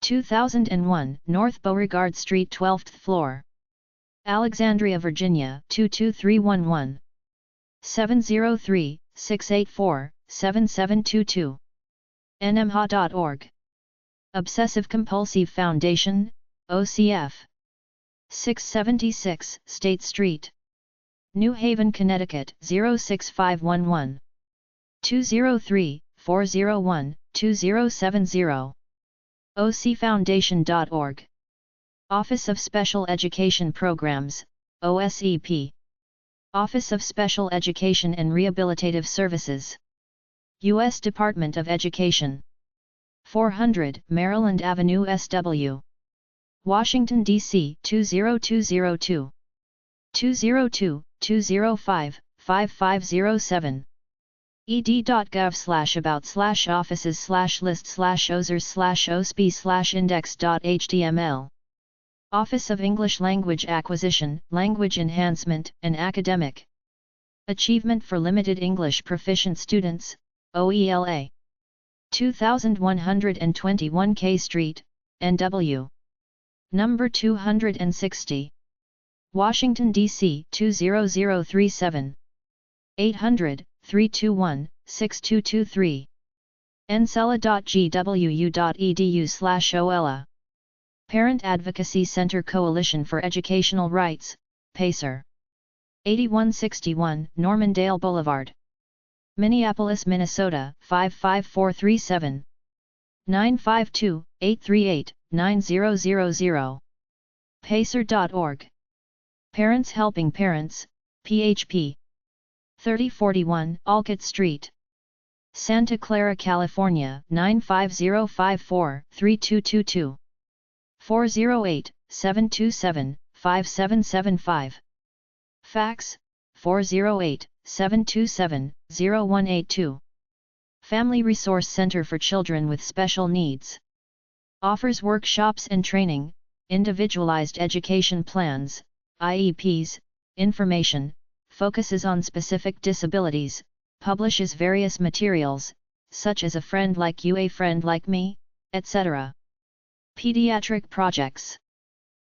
2001, North Beauregard Street, 12th floor. Alexandria, Virginia 22311. 703-684-7722. nmha.org. Obsessive Compulsive Foundation, OCF. 676 State Street, New Haven, Connecticut 06511. 203-401-2070. ocfoundation.org. Office of Special Education Programs, OSEP. Office of Special Education and Rehabilitative Services. U.S. Department of Education. 400 Maryland Avenue, SW. Washington, D.C. 20202. 202-205-5507. ed.gov/about/offices/lists/osers/osp/index.html. Office of English Language Acquisition, Language Enhancement, and Academic Achievement for Limited English Proficient Students, OELA. 2121 K Street, NW. Number 260. Washington, D.C. 20037. 800-321-6223. ensela.gwu.edu/OELA. Parent Advocacy Center Coalition for Educational Rights, PACER. 8161 Normandale Boulevard, Minneapolis, Minnesota 55437. 952-838-9000. Pacer.org. Parents Helping Parents, PHP. 3041 Olcott Street, Santa Clara, California 95054-3222. 408-727-5775. Fax, 408-727-0182. Family Resource Center for Children with Special Needs. Offers workshops and training, individualized education plans, IEPs, information, focuses on specific disabilities, publishes various materials, such as A Friend Like You, A Friend Like Me, etc. Pediatric projects.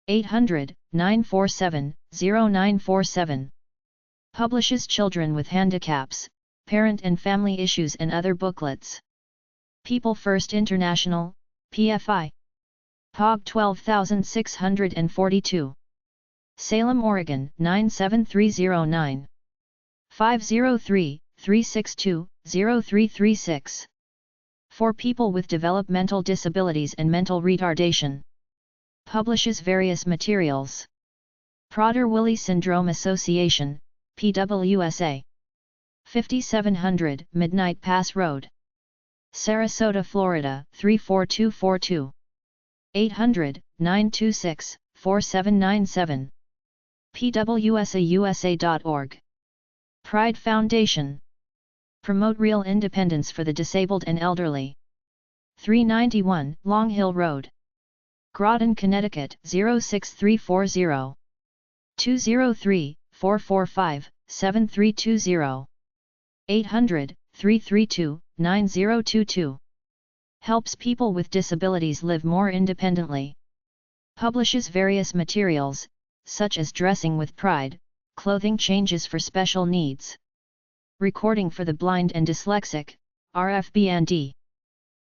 800-947-0947. Publishes Children with Handicaps, Parent and Family Issues and other booklets. People First International, PFI. POG 12642. Salem, Oregon 97309. 503-362-0336. For people with developmental disabilities and mental retardation. Publishes various materials. Prader-Willi Syndrome Association, PWSA. 5700 Midnight Pass Road, Sarasota, Florida 34242. 800-926-4797. pwsausa.org. Pride Foundation. Promote real independence for the disabled and elderly. 391 Long Hill Road, Groton, Connecticut 06340. 203-445-7320. 800-332-9022. Helps people with disabilities live more independently. Publishes various materials, such as Dressing with Pride, Clothing Changes for Special Needs. Recording for the Blind and Dyslexic, RFB&D.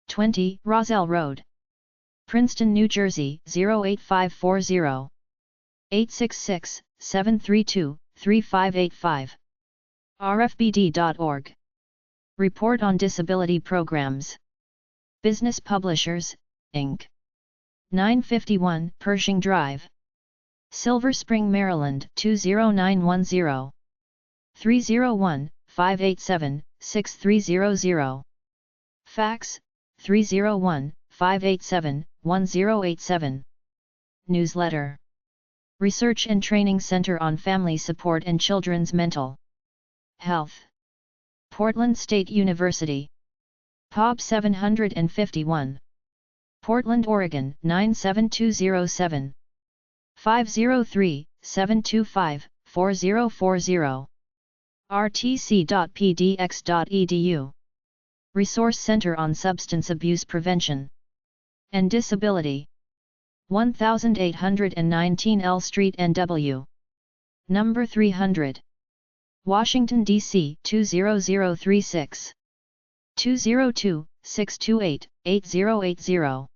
20 Roselle Road, Princeton, New Jersey 08540. 866-732-3585. rfbd.org. Report on Disability Programs. Business Publishers, Inc. 951 Pershing Drive, Silver Spring, Maryland 20910. 301-587-6300. Fax, 301-587-1087. Newsletter. Research and Training Center on Family Support and Children's Mental Health. Portland State University. POB 751. Portland, Oregon 97207. 503-725-4040. rtc.pdx.edu. Resource Center on Substance Abuse Prevention and Disability. 1819 L Street NW. Number 300. Washington, D.C. 20036. 202-628-8080.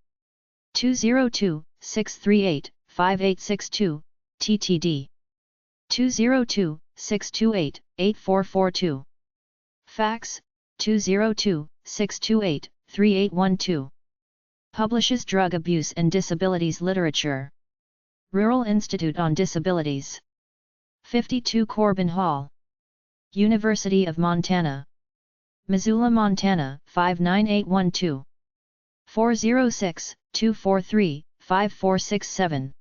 202-638-5862, TTD. 202-628-8442. Fax, 202-628-3812. Publishes drug abuse and disabilities literature. Rural Institute on Disabilities. 52 Corbin Hall. University of Montana. Missoula, Montana 59812. 406-243-5467.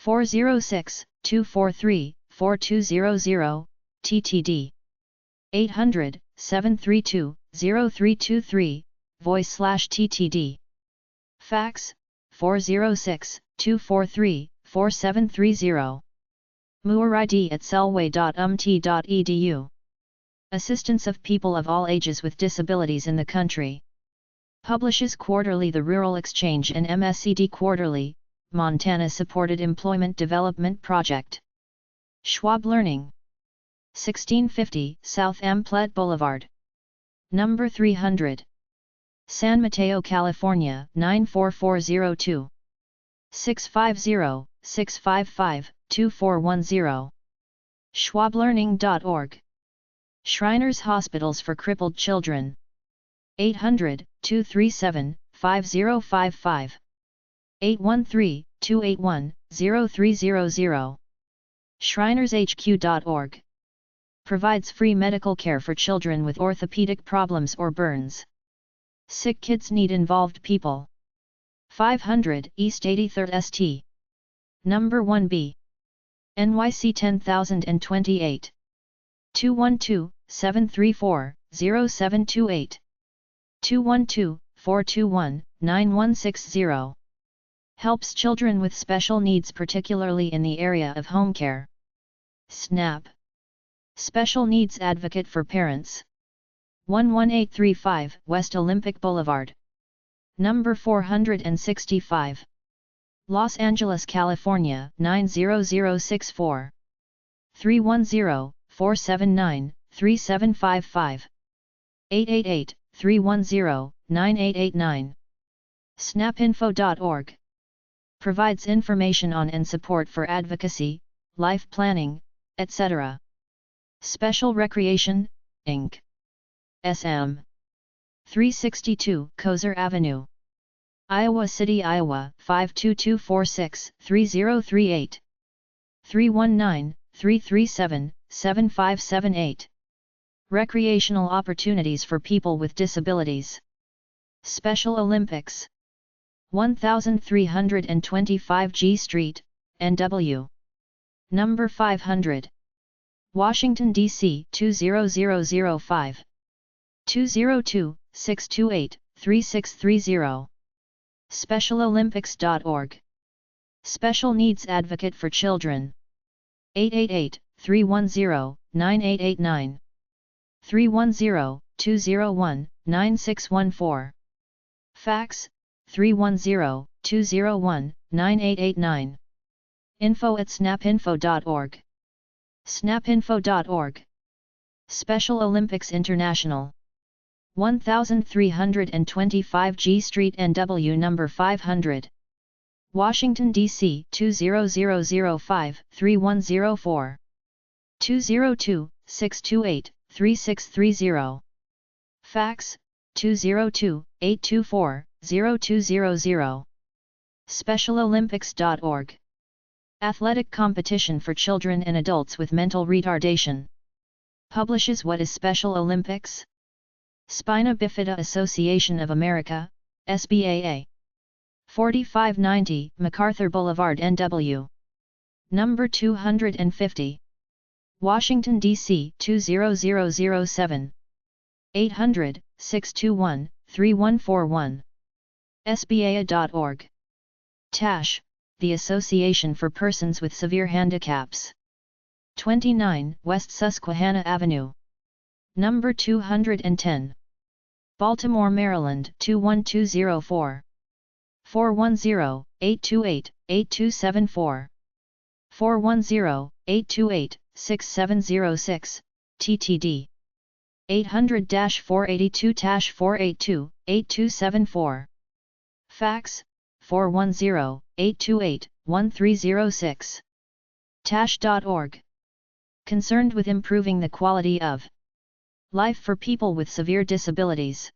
406-243-4200, TTD. 800-732-0323, voice/TTD. Fax, 406-243-4730. MURID at selway.umt.edu. Assistance of people of all ages with disabilities in the country. Publishes quarterly the Rural Exchange and MSCD Quarterly, Montana Supported Employment Development Project. Schwab Learning. 1650 South Amplet Boulevard. Number 300. San Mateo, California 94402. 650-655-2410. schwablearning.org. Shriners Hospitals for Crippled Children. 800-237-5055. 813-281-0300. shrinershq.org. Provides free medical care for children with orthopedic problems or burns. Sick kids need involved people. 500 East 83rd St. Number 1B. NYC 10028. 212-734-0728. 212-421-9160. Helps children with special needs, particularly in the area of home care. SNAP. Special Needs Advocate for Parents. 11835 West Olympic Boulevard. Number 465. Los Angeles, California 90064. 310-479-3755. 888-310-9889. snapinfo.org. Provides information on and support for advocacy, life planning, etc. Special Recreation, Inc. SM. 362 Kozer Avenue. Iowa City, Iowa 52246-3038. 319-337-7578. Recreational opportunities for people with disabilities. Special Olympics. 1325 G Street, NW. Number 500. Washington, D.C. 20005. 202-628-3630. specialolympics.org. Special Needs Advocate for Children. 888-310-9889. 310-201-9614. Fax, 310-201-9889. info@snapinfo.org. snapinfo.org. Special Olympics International. 1325 G Street, NW. Number 500. Washington, D.C. 20005-3104. 202-628-3630. Fax, 202-824-0200. specialolympics.org. Athletic competition for children and adults with mental retardation. Publishes What is Special Olympics? Spina Bifida Association of America, SBAA. 4590 MacArthur Boulevard, NW. Number 250. Washington, D.C. 20007. 800-621-3141. SBAA.org. TASH, the Association for Persons with Severe Handicaps. 29 West Susquehanna Avenue. Number 210. Baltimore, Maryland 21204. 410-828-8274. 410-828-6706, TTD. 800-482-482-8274. Fax, 410-828-1306. tash.org. Concerned with improving the quality of life for people with severe disabilities.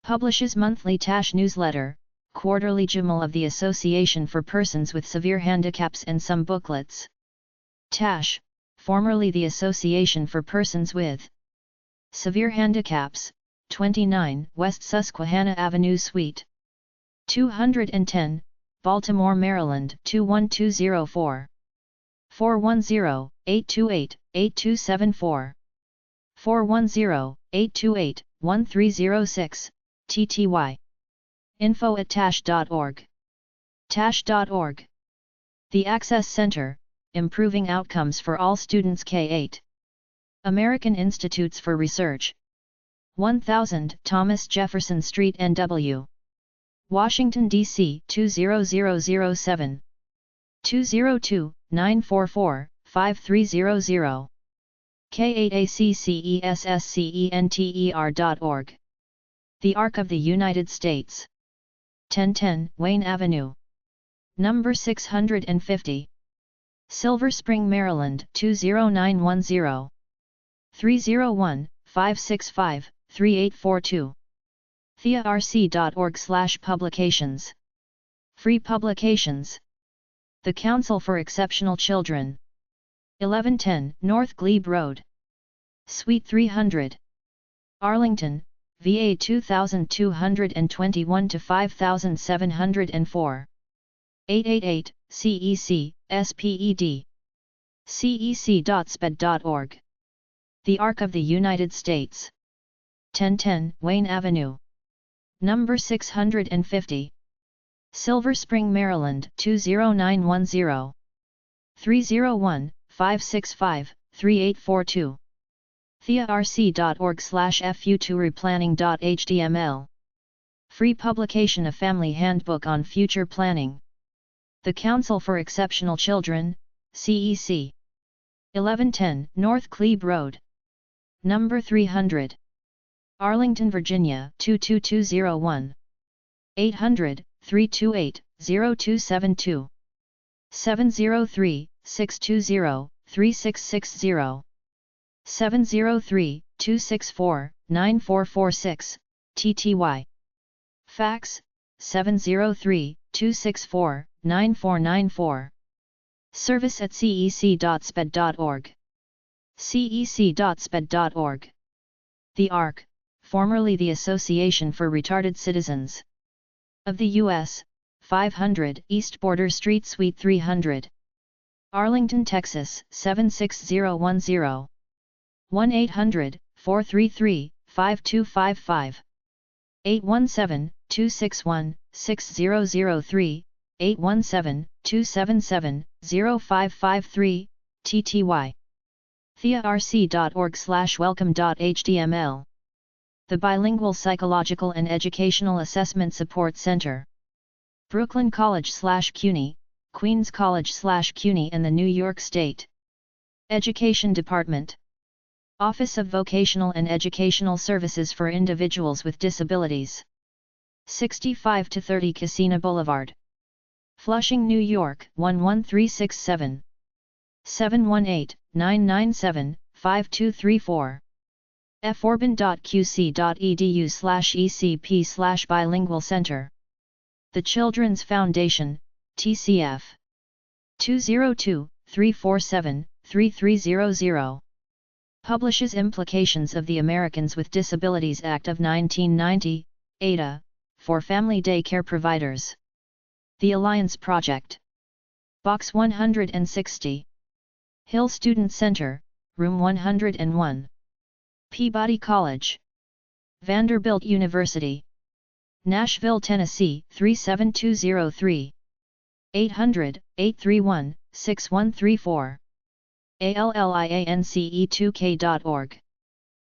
Publishes monthly TASH newsletter, quarterly journal of the Association for Persons with Severe Handicaps and some booklets. TASH, formerly the Association for Persons with Severe Handicaps, 29 West Susquehanna Avenue Suite 210, Baltimore, Maryland 21204. 410-828-8274. 410-828-1306, TTY. info@tash.org. tash.org. The Access Center, Improving Outcomes for All Students K-8. American Institutes for Research. 1000 Thomas Jefferson Street, NW. Washington, D.C. 20007. 202-944-5300. K8ACCESSCENTER.org. The Arc of the United States. 1010 Wayne Avenue. Number 650. Silver Spring, Maryland 20910. 301-565-3842. thearc.org/publications. Free publications. The Council for Exceptional Children. 1110 North Glebe Road. Suite 300. Arlington, VA 2221 to 5704. 888 CEC, SPED. cec.sped.org. The Arc of the United States. 1010 Wayne Avenue. Number 650. Silver Spring, Maryland 20910. 301-565-3842. thearc.org/futureplanning.html. Free publication of Family Handbook on Future Planning. The Council for Exceptional Children, CEC. 1110 North Glebe Road. Number 300. Arlington, Virginia 22201. 800-328-0272. 703-620-3660. 703-264-9446, TTY. Fax, 703-264-9494. service@cec.sped.org. cec.sped.org. The ARC, formerly the Association for Retarded Citizens of the U.S., 500 East Border Street, Suite 300. Arlington, Texas 76010. 1-800-433-5255. 817-261-6003, 817-277-0553, TTY. thearc.org/welcome.html. The Bilingual Psychological and Educational Assessment Support Center. Brooklyn College/CUNY, Queens College/CUNY and the New York State Education Department. Office of Vocational and Educational Services for Individuals with Disabilities. 65 to 30 Casina Boulevard. Flushing, New York 11367. 718-997-5234. forban.qc.edu/ecp/bilingual center. The Children's Foundation, TCF. 202-347-3300. Publishes Implications of the Americans with Disabilities Act of 1990, ADA, for family day care providers. The Alliance Project. Box 160. Hill Student Center, Room 101. Peabody College. Vanderbilt University. Nashville, Tennessee 37203. 800-831-6134. ALLIANCE2K.org.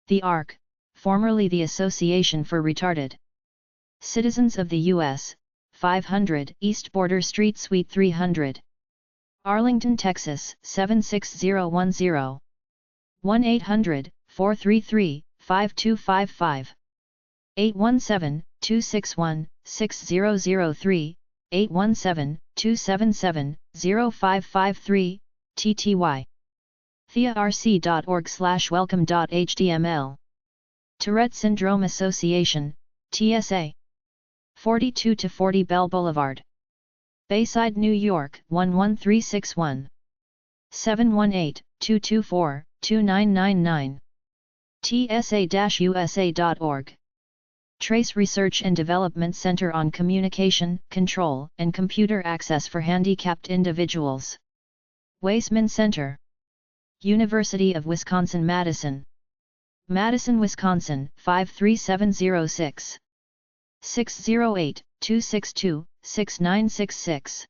The ARC, formerly the Association for Retarded Citizens of the U.S., 500 East Border Street Suite 300. Arlington, Texas 76010. 1-800-433-5255. 817-261-6003, 817-277-0553, TTY. thearc.org/welcome.html. Tourette Syndrome Association, TSA. 42 to 40 Bell Boulevard, Bayside, New York 11361. 718-224-2999. TSA-USA.org. Trace Research and Development Center on Communication, Control, and Computer Access for Handicapped Individuals. Weissman Center. University of Wisconsin-Madison. Madison, Wisconsin 53706. 608-262-6966.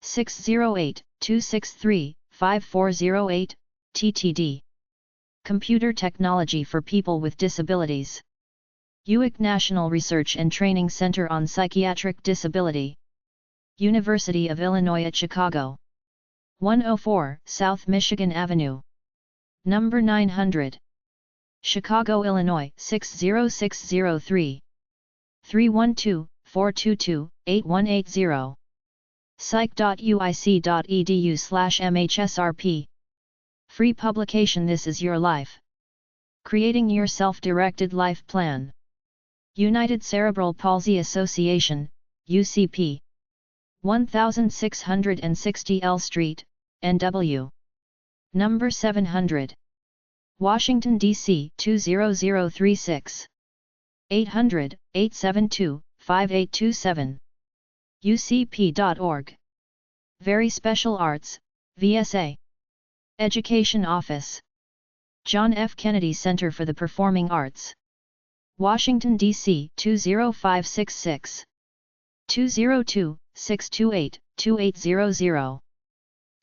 608-263-5408, TTD. Computer Technology for People with Disabilities. UIC National Research and Training Center on Psychiatric Disability. University of Illinois at Chicago. 104 South Michigan Avenue. Number 900. Chicago, Illinois 60603. 312-422-8180. psych.uic.edu/mhsrp. Free publication. This is your life. Creating your self-directed life plan. United Cerebral Palsy Association, UCP. 1660 L Street, NW. Number 700. Washington, D.C. 20036. 800-872-5827. ucp.org. Very Special Arts, VSA. Education Office. John F. Kennedy Center for the Performing Arts. Washington, D.C. 20566. 202-628-2800.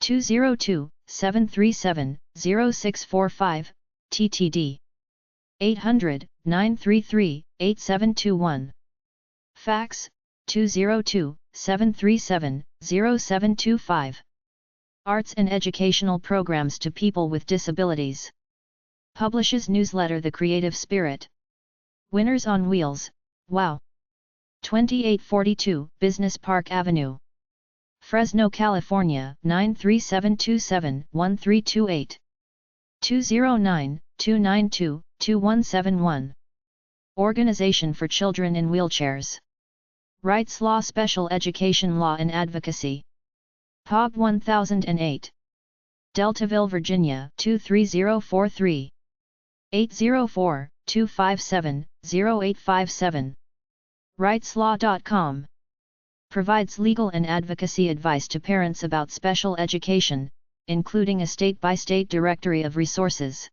202-737-0645, TTD. 800-933-8721. Fax, 202-737-0725. Arts and educational programs to people with disabilities. Publishes newsletter The Creative Spirit. Winners on Wheels, WOW! 2842 Business Park Avenue. Fresno, California 93727-1328. 209-292-2171. Organization for Children in Wheelchairs. Rights Law, Special Education Law and Advocacy. POG 1008. Deltaville, Virginia 23043. 804-257-0857. RightsLaw.com. Provides legal and advocacy advice to parents about special education, including a state-by-state directory of resources.